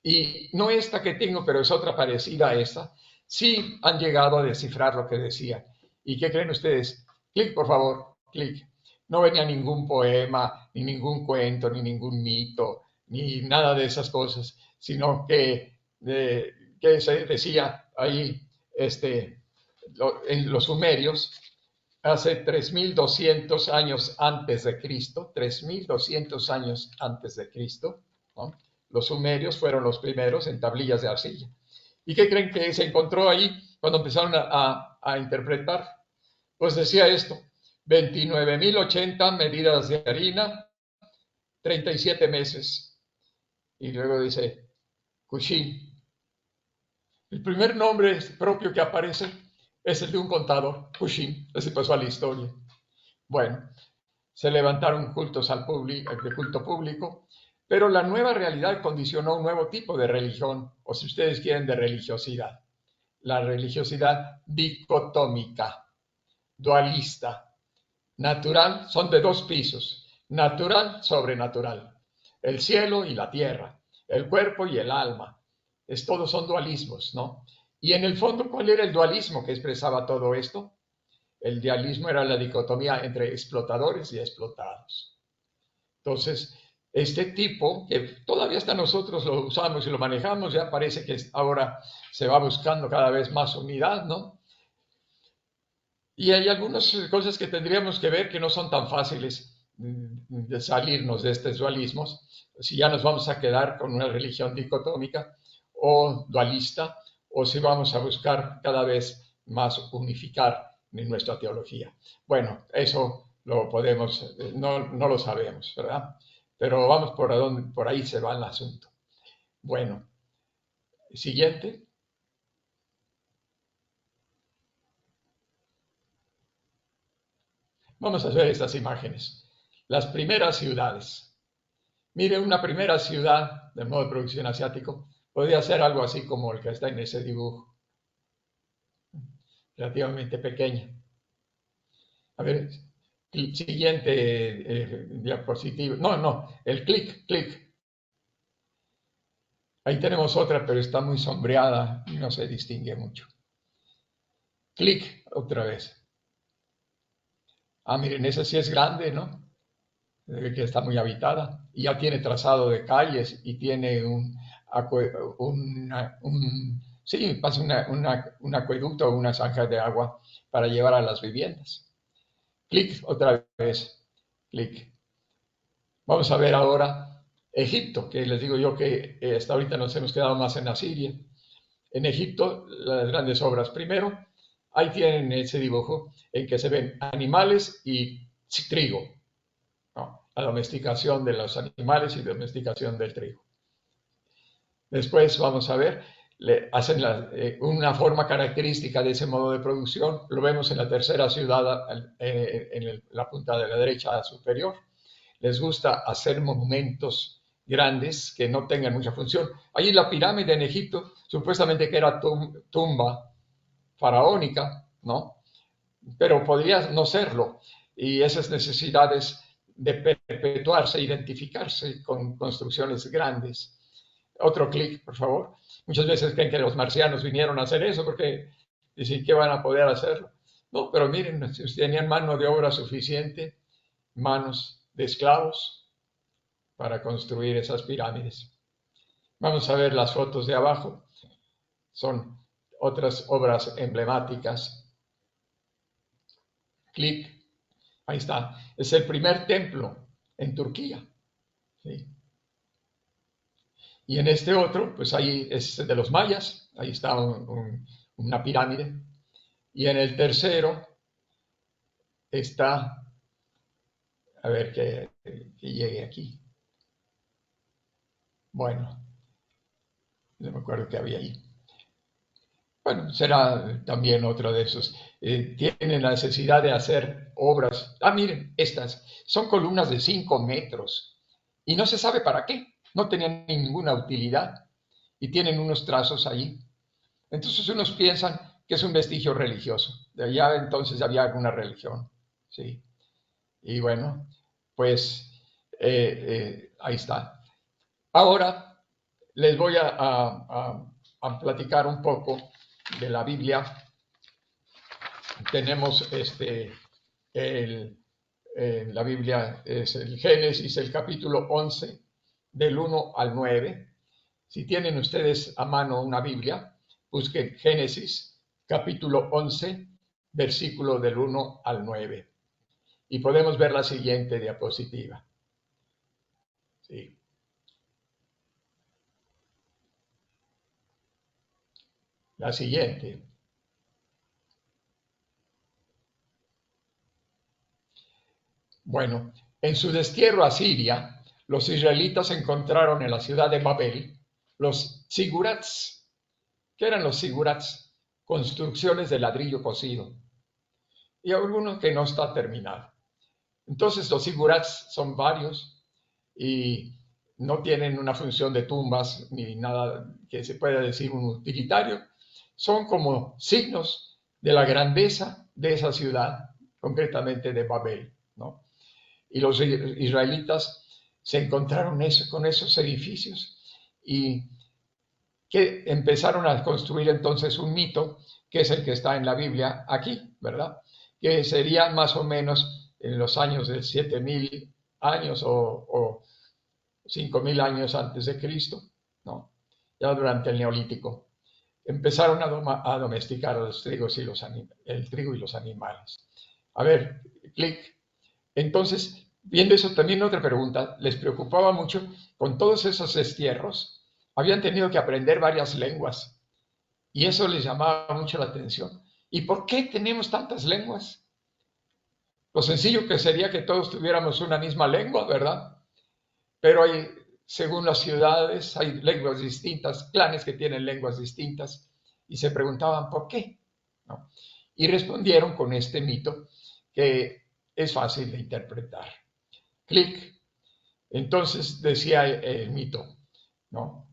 Y no esta que tengo, pero es otra parecida a esta. Sí han llegado a descifrar lo que decía. ¿Y qué creen ustedes? Clic, por favor, clic. No venía ningún poema, ni ningún cuento, ni ningún mito, ni nada de esas cosas, sino que se decía ahí, en los sumerios, hace 3200 años antes de Cristo, 3200 años antes de Cristo, ¿no? Los sumerios fueron los primeros en tablillas de arcilla. ¿Y qué creen que se encontró ahí cuando empezaron a interpretar? Pues decía esto: 29.080 medidas de harina, 37 meses. Y luego dice Cushing. El primer nombre propio que aparece es el de un contador, Cushing. Ese pasó a la historia. Bueno, se levantaron cultos de culto público, pero la nueva realidad condicionó un nuevo tipo de religión, o si ustedes quieren, de religiosidad. La religiosidad dicotómica, dualista. Natural, son de dos pisos: natural, sobrenatural. El cielo y la tierra, el cuerpo y el alma. Todos son dualismos, ¿no? Y en el fondo, ¿cuál era el dualismo que expresaba todo esto? El dualismo era la dicotomía entre explotadores y explotados. Entonces, este tipo, que todavía hasta nosotros lo usamos y lo manejamos, ya parece que ahora se va buscando cada vez más unidad, ¿no? Y hay algunas cosas que tendríamos que ver que no son tan fáciles de salirnos de estos dualismos, si ya nos vamos a quedar con una religión dicotómica o dualista, o si vamos a buscar cada vez más unificar en nuestra teología. Bueno, eso lo podemos, no lo sabemos, ¿verdad? Pero vamos por ahí se va el asunto. Bueno, siguiente. Vamos a ver estas imágenes. Las primeras ciudades. Mire, una primera ciudad del modo de producción asiático podría ser algo así como el que está en ese dibujo. Relativamente pequeña. A ver, siguiente diapositiva. No, el clic. Ahí tenemos otra, pero está muy sombreada y no se distingue mucho. Clic, otra vez. Miren, esa sí es grande, ¿no? Que está muy habitada. Y ya tiene trazado de calles y tiene pasa un acueducto o una zanja de agua para llevar a las viviendas. Clic, otra vez. Clic. Vamos a ver ahora Egipto, que les digo yo que hasta ahorita nos hemos quedado más en Asiria. En Egipto, las grandes obras. Primero, ahí tienen ese dibujo en que se ven animales y trigo, ¿no? La domesticación de los animales y domesticación del trigo. Después vamos a ver, hacen una forma característica de ese modo de producción. Lo vemos en la tercera ciudad, en la punta de la derecha superior. Les gusta hacer monumentos grandes que no tengan mucha función. Allí la pirámide en Egipto, supuestamente que era tumba faraónica, ¿no? Pero podría no serlo. Y esas necesidades de perpetuarse, identificarse con construcciones grandes. Otro clic, por favor. Muchas veces creen que los marcianos vinieron a hacer eso porque dicen que van a poder hacerlo. No, pero miren, si tenían mano de obra suficiente, manos de esclavos para construir esas pirámides. Vamos a ver las fotos de abajo. Son otras obras emblemáticas. Clic. Ahí está. Es el primer templo en Turquía. ¿Sí? Y en este otro, pues ahí es de los mayas. Ahí está una pirámide. Y en el tercero está, a ver que llegue aquí. Bueno, no me acuerdo qué había ahí. Bueno, será también otro de esos. Tienen la necesidad de hacer obras. Ah, miren, estas son columnas de 5 metros y no se sabe para qué. No tenían ninguna utilidad y tienen unos trazos ahí. Entonces unos piensan que es un vestigio religioso. De allá entonces había alguna religión. Sí. Y bueno, pues ahí está. Ahora les voy a platicar un poco de la Biblia. Tenemos la Biblia es el Génesis, el capítulo 11, del 1 al 9. Si tienen ustedes a mano una Biblia, busquen Génesis, capítulo 11, versículo del 1 al 9. Y podemos ver la siguiente diapositiva. Sí. La siguiente. Bueno, en su destierro a Siria, los israelitas encontraron en la ciudad de Babel los zigurats. ¿Qué eran los zigurats? Construcciones de ladrillo cocido. Y alguno que no está terminado. Entonces los zigurats son varios y no tienen una función de tumbas ni nada que se pueda decir un utilitario. Son como signos de la grandeza de esa ciudad, concretamente de Babel, ¿no? Y los israelitas se encontraron con esos edificios y que empezaron a construir entonces un mito, que es el que está en la Biblia aquí, ¿verdad? Que sería más o menos en los años de 7.000 años o 5.000 años antes de Cristo, ¿no? Ya durante el Neolítico. Empezaron a domesticar el trigo y los animales. A ver, clic. Entonces, viendo eso, también otra pregunta, les preocupaba mucho, con todos esos destierros, habían tenido que aprender varias lenguas y eso les llamaba mucho la atención. ¿Y por qué tenemos tantas lenguas? Lo sencillo que sería que todos tuviéramos una misma lengua, ¿verdad? Pero según las ciudades, hay lenguas distintas, clanes que tienen lenguas distintas y se preguntaban por qué, ¿no? Y respondieron con este mito que es fácil de interpretar. Clic. Entonces decía el mito, ¿no?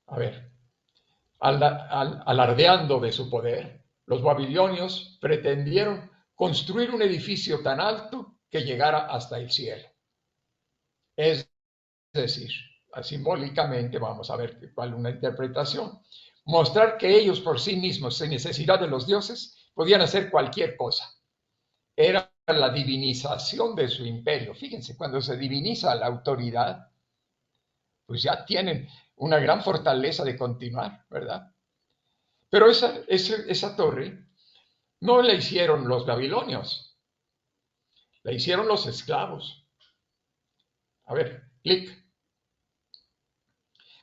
A ver, alardeando de su poder, los babilonios pretendieron construir un edificio tan alto que llegara hasta el cielo. Es decir, simbólicamente vamos a ver cuál es una interpretación. Mostrar que ellos por sí mismos, sin necesidad de los dioses, podían hacer cualquier cosa. Era la divinización de su imperio. Fíjense, cuando se diviniza la autoridad, pues ya tienen una gran fortaleza de continuar, ¿verdad? Pero esa torre no la hicieron los babilonios, la hicieron los esclavos. A ver, clic.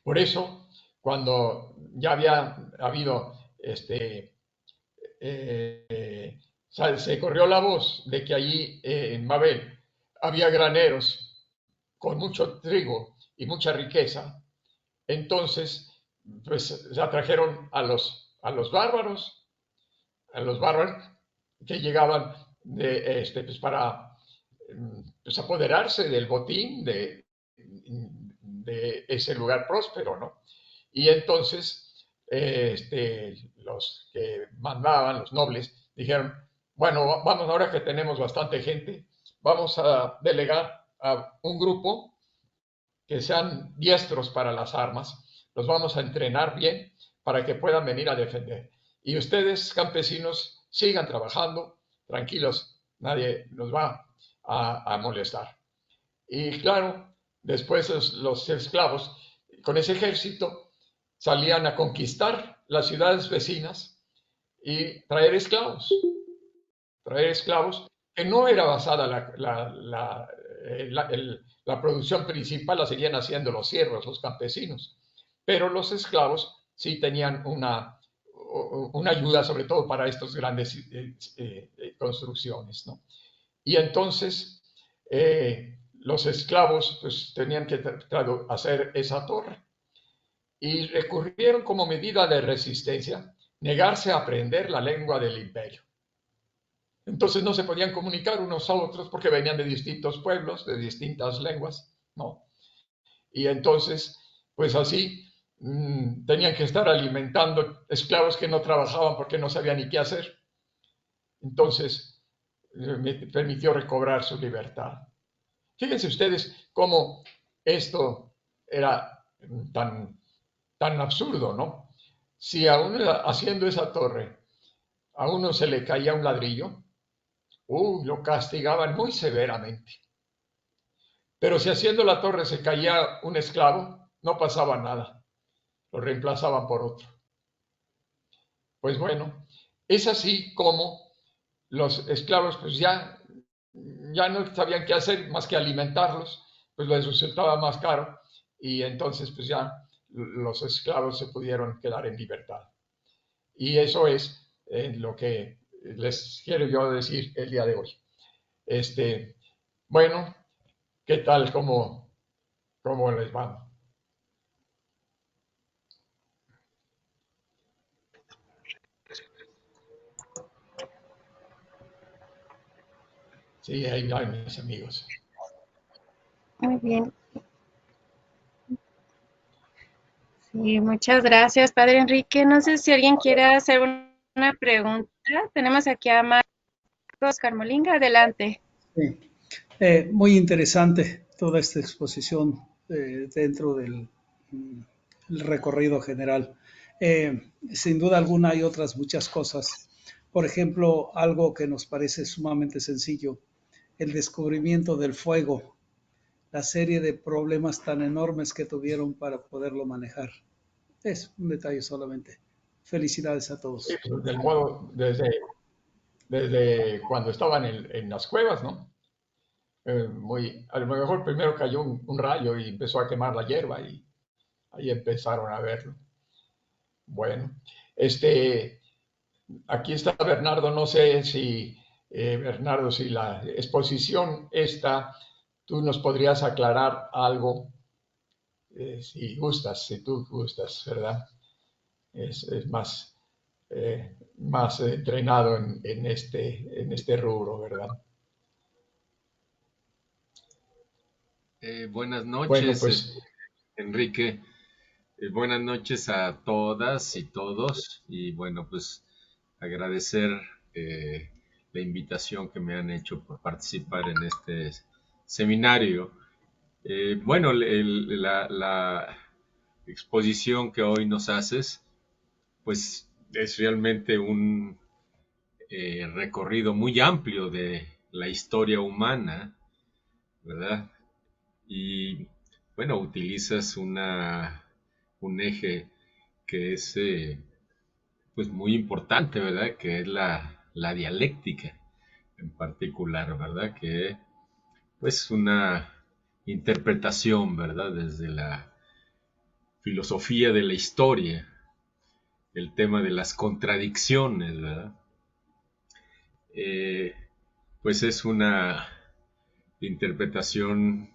Por eso, cuando ya había habido se corrió la voz de que allí en Babel había graneros con mucho trigo y mucha riqueza, entonces pues se atrajeron a los bárbaros, que llegaban pues para pues apoderarse del botín de ese lugar próspero, ¿no? Y entonces los que mandaban, los nobles, dijeron, bueno, vamos, ahora que tenemos bastante gente, vamos a delegar a un grupo que sean diestros para las armas, los vamos a entrenar bien para que puedan venir a defender. Y ustedes, campesinos, sigan trabajando, tranquilos, nadie nos va a molestar. Y claro, después los esclavos, con ese ejército, salían a conquistar las ciudades vecinas y traer esclavos, que no era basada la producción principal, la seguían haciendo los siervos, los campesinos, pero los esclavos sí tenían una ayuda, sobre todo para estas grandes construcciones, ¿no? Y entonces los esclavos pues, tenían que hacer esa torre y recurrieron como medida de resistencia negarse a aprender la lengua del imperio. Entonces no se podían comunicar unos a otros porque venían de distintos pueblos, de distintas lenguas, ¿no? Y entonces, pues así, tenían que estar alimentando esclavos que no trabajaban porque no sabían ni qué hacer. Entonces, me permitió recobrar su libertad. Fíjense ustedes cómo esto era tan absurdo, ¿no? Si a uno haciendo esa torre, a uno se le caía un ladrillo, lo castigaban muy severamente. Pero si haciendo la torre se caía un esclavo, no pasaba nada, lo reemplazaban por otro. Pues bueno, es así como los esclavos pues ya no sabían qué hacer más que alimentarlos, pues les resultaba más caro y entonces pues ya los esclavos se pudieron quedar en libertad. Y eso es lo que les quiero yo decir el día de hoy. Bueno, ¿qué tal? ¿Cómo les va? Sí, ahí van mis amigos. Muy bien. Sí, muchas gracias, Padre Enrique. No sé si alguien quiere hacer una pregunta. Tenemos aquí a Marcos Carmolinga. Adelante. Sí. Muy interesante toda esta exposición dentro del el recorrido general. Sin duda alguna hay otras muchas cosas. Por ejemplo, algo que nos parece sumamente sencillo, el descubrimiento del fuego, la serie de problemas tan enormes que tuvieron para poderlo manejar. Es un detalle solamente. Felicidades a Sí, todos. del modo, desde cuando estaban en las cuevas, ¿no? A lo mejor primero cayó un rayo y empezó a quemar la hierba y ahí empezaron a verlo. Bueno, este, aquí está Bernardo, no sé si, Bernardo, si la exposición esta, tú nos podrías aclarar algo, si gustas, si tú gustas, ¿verdad? Es más entrenado en este rubro, ¿verdad? Buenas Bueno, noches, pues Enrique. Buenas noches a todas y todos. Y bueno, pues agradecer eh, la invitación que me han hecho por participar en este seminario. Bueno, la exposición que hoy nos haces, pues es realmente un recorrido muy amplio de la historia humana, ¿verdad? Y bueno, utilizas un eje que es pues muy importante, ¿verdad? Que es la dialéctica en particular, ¿verdad? Que pues una interpretación, ¿verdad? Desde la filosofía de la historia, el tema de las contradicciones, ¿verdad? Eh, pues es una interpretación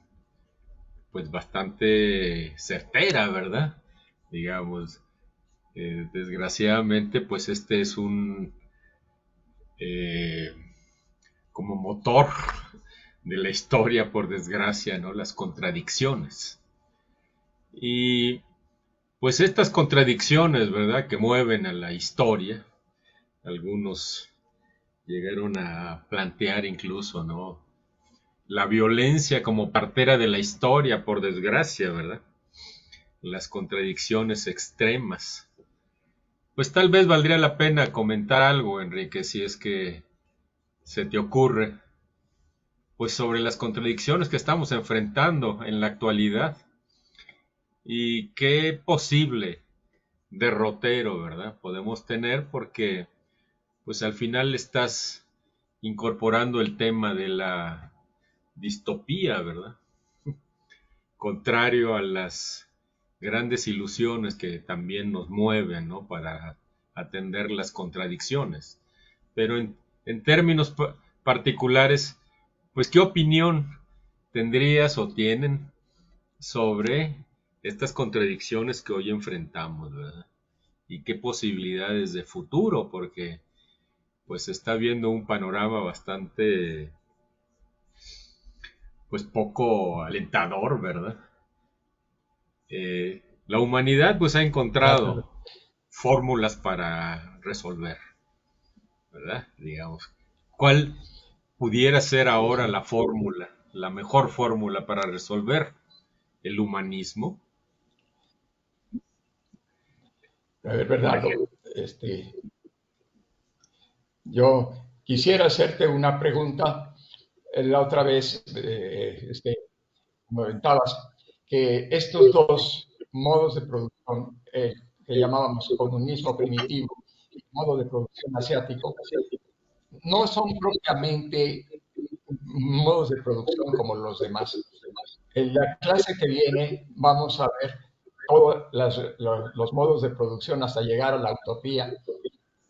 pues bastante certera, ¿verdad? Digamos, desgraciadamente, pues este es un eh, como motor de la historia, por desgracia, ¿no? Las contradicciones. Y pues estas contradicciones, ¿verdad? Que mueven a la historia, algunos llegaron a plantear incluso, ¿no? La violencia como partera de la historia, por desgracia, ¿verdad? Las contradicciones extremas. Pues tal vez valdría la pena comentar algo, Enrique, si es que se te ocurre, pues sobre las contradicciones que estamos enfrentando en la actualidad y qué posible derrotero, ¿verdad?, podemos tener, porque pues al final estás incorporando el tema de la distopía, ¿verdad? Contrario a las grandes ilusiones que también nos mueven, ¿no?, para atender las contradicciones. Pero en términos particulares, pues, ¿qué opinión tendrías o tienen sobre estas contradicciones que hoy enfrentamos, ¿verdad? Y qué posibilidades de futuro, porque pues se está viendo un panorama bastante, pues, poco alentador, ¿verdad? La humanidad pues ha encontrado fórmulas para resolver, ¿verdad? Digamos, ¿cuál pudiera ser ahora la fórmula, la mejor fórmula para resolver el humanismo? A ver, Bernardo, yo quisiera hacerte una pregunta. La otra vez comentabas que estos dos modos de producción, que llamábamos comunismo primitivo y modo de producción asiático, no son propiamente modos de producción como los demás. En la clase que viene vamos a ver todos los modos de producción hasta llegar a la utopía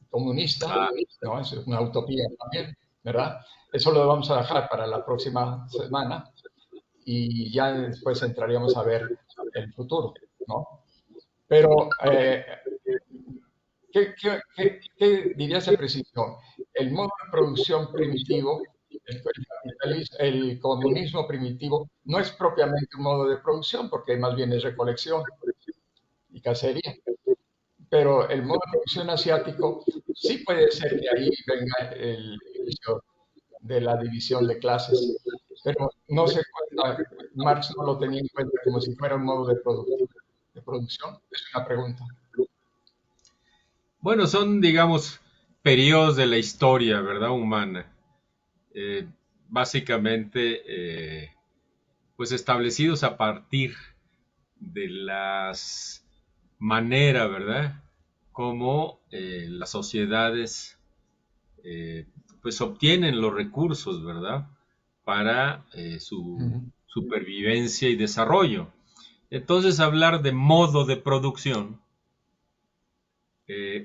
comunista, ¿no? Es una utopía también, ¿verdad? Eso lo vamos a dejar para la próxima semana y ya después entraríamos a ver el futuro, ¿no? Pero, ¿qué dirías de precisión? El modo de producción primitivo, el comunismo primitivo, no es propiamente un modo de producción, porque más bien es recolección y cacería. Pero el modo de producción asiático sí puede ser que ahí venga el inicio de la división de clases, pero no se cuenta, Marx no lo tenía en cuenta como si fuera un modo de producción. Es una pregunta. Bueno, son, digamos, periodos de la historia, ¿verdad?, humana. Eh, Básicamente, pues establecidos a partir de las maneras, ¿verdad?, como las sociedades pues obtienen los recursos, ¿verdad?, para su supervivencia y desarrollo. Entonces, hablar de modo de producción,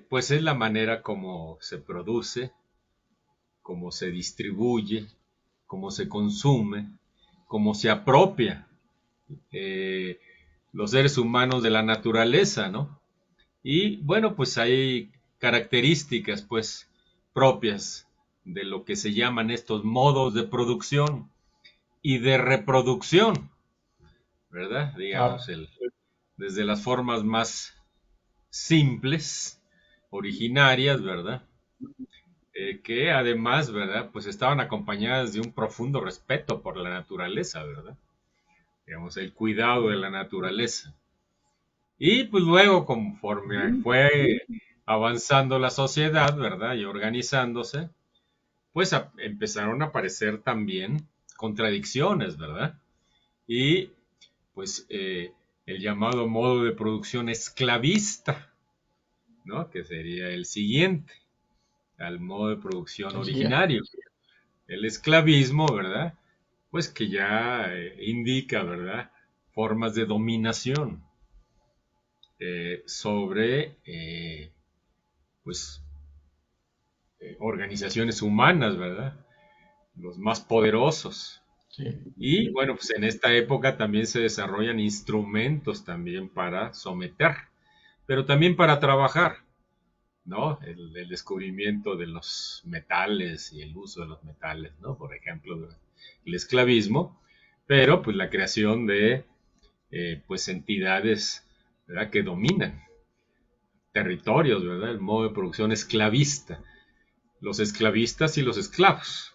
pues es la manera como se produce, cómo se distribuye, cómo se consume, cómo se apropia eh, los seres humanos de la naturaleza, ¿no? Y bueno, pues hay características pues propias de lo que se llaman estos modos de producción y de reproducción, ¿verdad? Digamos, desde las formas más simples, originarias, ¿verdad? Que además, ¿verdad?, pues estaban acompañadas de un profundo respeto por la naturaleza, ¿verdad? Digamos, el cuidado de la naturaleza. Y pues luego, conforme fue avanzando la sociedad, ¿verdad?, y organizándose, pues empezaron a aparecer también contradicciones, ¿verdad? Y pues el llamado modo de producción esclavista, ¿no?, que sería el siguiente al modo de producción originario. El esclavismo, ¿verdad?, pues que ya indica, ¿verdad?, formas de dominación sobre, pues, organizaciones humanas, ¿verdad?, los más poderosos. Sí. Y bueno, pues en esta época también se desarrollan instrumentos también para someter, pero también para trabajar, ¿no? El descubrimiento de los metales y el uso de los metales, ¿no? Por ejemplo, el esclavismo, pero pues la creación de pues entidades, ¿verdad?, que dominan territorios, ¿verdad? El modo de producción esclavista, los esclavistas y los esclavos.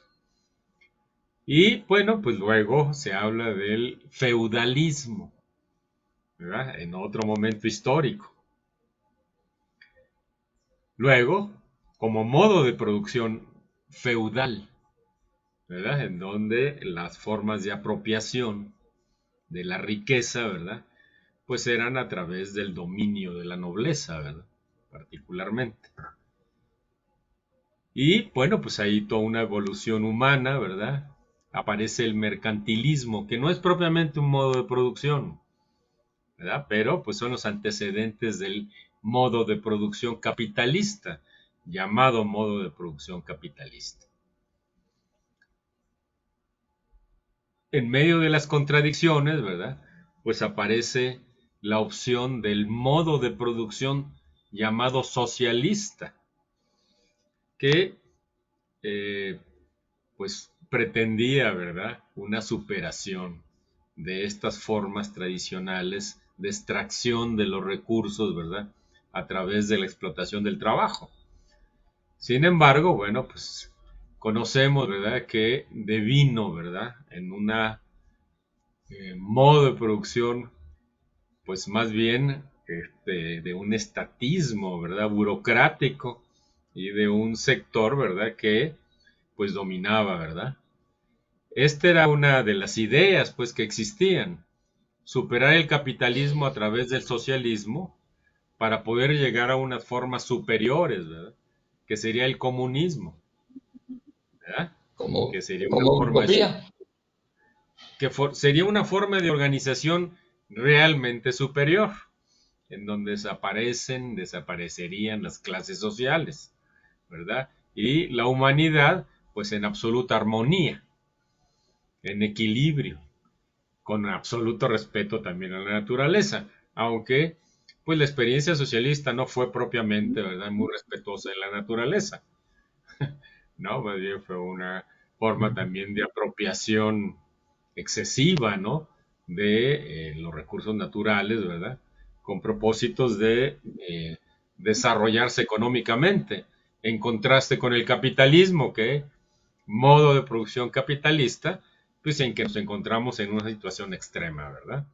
Y bueno, pues luego se habla del feudalismo, ¿verdad?, en otro momento histórico. Luego, como modo de producción feudal, ¿verdad? En donde las formas de apropiación de la riqueza, ¿verdad? Pues eran a través del dominio de la nobleza, ¿verdad? Particularmente. Y bueno, pues ahí toda una evolución humana, ¿verdad? Aparece el mercantilismo, que no es propiamente un modo de producción, ¿verdad? Pero pues son los antecedentes del modo de producción capitalista, llamado modo de producción capitalista. En medio de las contradicciones, ¿verdad? Pues aparece la opción del modo de producción llamado socialista, que pues pretendía, ¿verdad?, una superación de estas formas tradicionales de extracción de los recursos, ¿verdad?, a través de la explotación del trabajo. Sin embargo, bueno, pues conocemos, ¿verdad?, que devino, ¿verdad?, en una modo de producción, pues más bien de un estatismo, ¿verdad?, burocrático, y de un sector, ¿verdad?, que pues dominaba, ¿verdad? Esta era una de las ideas, pues, que existían, superar el capitalismo a través del socialismo para poder llegar a unas formas superiores, ¿verdad?, que sería el comunismo, ¿verdad?, que sería una Como forma utopía. sería una forma de organización realmente superior, en donde desaparecerían las clases sociales, ¿verdad? Y la humanidad, pues en absoluta armonía, en equilibrio, con absoluto respeto también a la naturaleza, aunque pues la experiencia socialista no fue propiamente, ¿verdad?, muy respetuosa de la naturaleza, ¿no? Más bien fue una forma también de apropiación excesiva, ¿no?, de los recursos naturales, ¿verdad?, con propósitos de desarrollarse económicamente, en contraste con el capitalismo, que modo de producción capitalista, pues en que nos encontramos en una situación extrema, ¿verdad?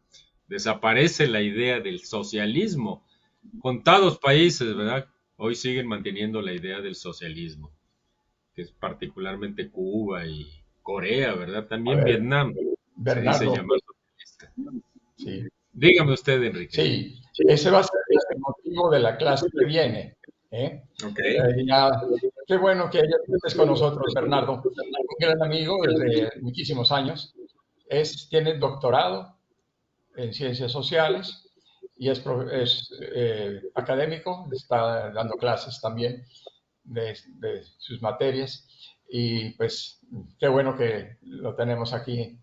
Desaparece la idea del socialismo. Contados países, ¿verdad?, hoy siguen manteniendo la idea del socialismo, que es particularmente Cuba y Corea, ¿verdad? A También ver, Vietnam se dice Bernardo, llamar socialista. sí, Dígame usted, Enrique. sí, ese va a ser el motivo de la clase que viene. ¿Eh? Ok. Qué bueno que ya estés con nosotros, Bernardo. Un gran amigo desde muchísimos años. Tiene doctorado en ciencias sociales y es académico, está dando clases también de sus materias. Y pues qué bueno que lo tenemos aquí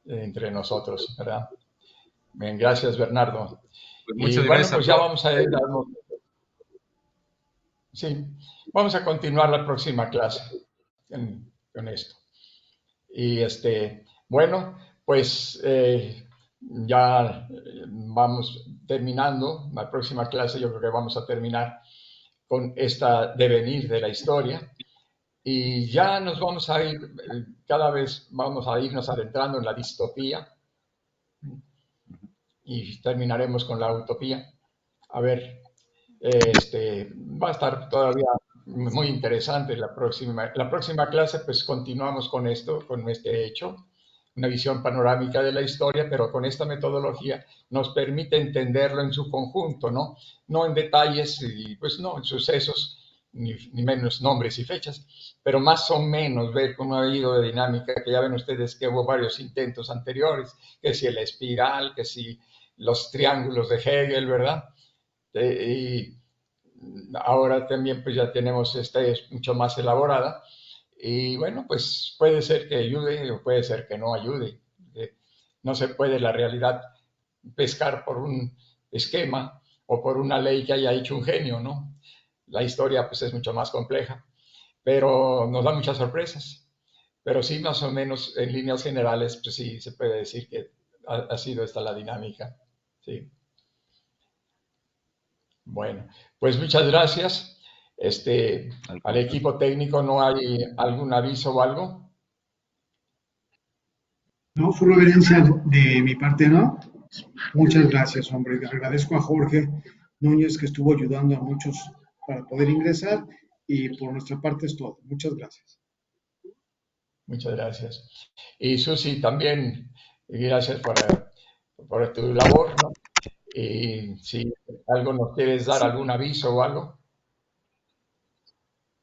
entre nosotros, ¿verdad? Bien, gracias, Bernardo. Pues Y muchas bueno, gracias a pues ya todos. sí, vamos a continuar la próxima clase con esto. Y bueno, pues ya vamos terminando. La próxima clase yo creo que vamos a terminar con esta devenir de la historia. Y ya nos vamos a ir, cada vez vamos a irnos adentrando en la distopía y terminaremos con la utopía. A ver, va a estar todavía muy interesante la próxima clase, pues continuamos con esto, con este hecho, una visión panorámica de la historia, pero con esta metodología nos permite entenderlo en su conjunto, ¿no? No en detalles y pues no en sucesos, ni menos nombres y fechas, pero más o menos ver cómo ha ido de dinámica, que ya ven ustedes que hubo varios intentos anteriores, que si la espiral, que si los triángulos de Hegel, ¿verdad? Y ahora también pues ya tenemos esta es mucho más elaborada y bueno, pues puede ser que ayude o puede ser que no ayude. No se puede la realidad pescar por un esquema o por una ley que haya hecho un genio, ¿no? La historia pues es mucho más compleja, pero nos da muchas sorpresas. Pero sí, más o menos en líneas generales, pues sí se puede decir que ha sido esta la dinámica. Sí. Bueno, pues muchas gracias. Al equipo técnico, ¿no hay algún aviso o algo? No, solo herencia de mi parte, ¿no? Muchas gracias, hombre. Le agradezco a Jorge Núñez que estuvo ayudando a muchos para poder ingresar y por nuestra parte es todo. Muchas gracias. Muchas gracias. Y Susi, también gracias por tu labor, ¿no? Y si algo nos quieres dar, Sí. algún aviso o algo.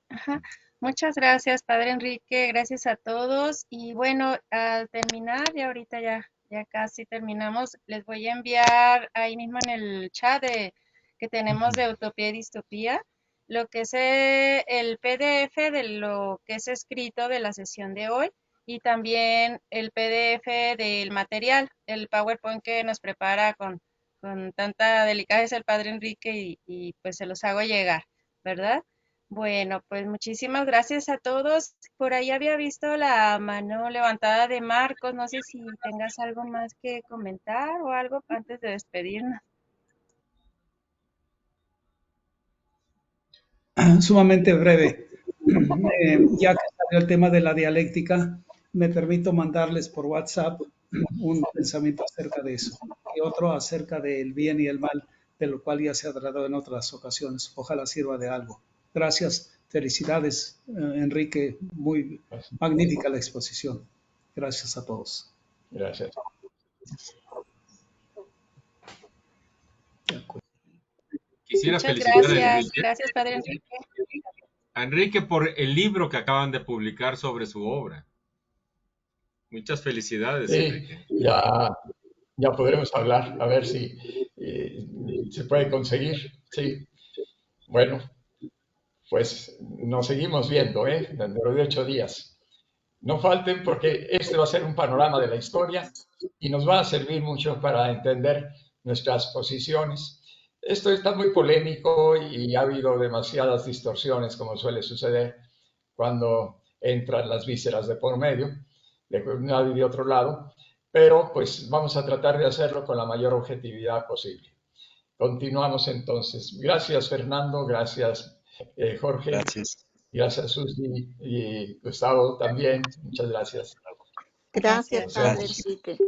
Ajá. Muchas gracias, Padre Enrique. Gracias a todos. Y bueno, al terminar, ya ahorita ya casi terminamos, les voy a enviar ahí mismo en el chat que tenemos de Utopía y Distopía, lo que es el PDF de lo que es escrito de la sesión de hoy y también el PDF del material, el PowerPoint que nos prepara con tanta delicadeza el Padre Enrique y pues se los hago llegar, ¿verdad? Bueno, pues muchísimas gracias a todos. Por ahí había visto la mano levantada de Marcos. No sé si tengas algo más que comentar o algo antes de despedirnos. Sumamente breve. Ya que salió el tema de la dialéctica, me permito mandarles por WhatsApp un pensamiento acerca de eso y otro acerca del bien y el mal, de lo cual ya se ha tratado en otras ocasiones. Ojalá sirva de algo. Gracias, felicidades, Enrique. Muy magnífica la exposición. Gracias a todos. Gracias. Quisiera Muchas felicitar gracias. Gracias, Padre Enrique. a Enrique por el libro que acaban de publicar sobre su obra. Muchas felicidades, Sí, Enrique. ya podremos hablar, a ver si se puede conseguir. Sí, bueno, pues nos seguimos viendo, ¿eh? Dentro de 8 días. No falten porque este va a ser un panorama de la historia y nos va a servir mucho para entender nuestras posiciones. Esto está muy polémico y ha habido demasiadas distorsiones, como suele suceder cuando entran las vísceras de por medio, de un lado y de otro lado, pero pues vamos a tratar de hacerlo con la mayor objetividad posible. Continuamos entonces. Gracias, Fernando, gracias, Jorge, Gracias. gracias, Susi y Gustavo también. Muchas gracias. Gracias, Gracias. Padre Gracias. Enrique.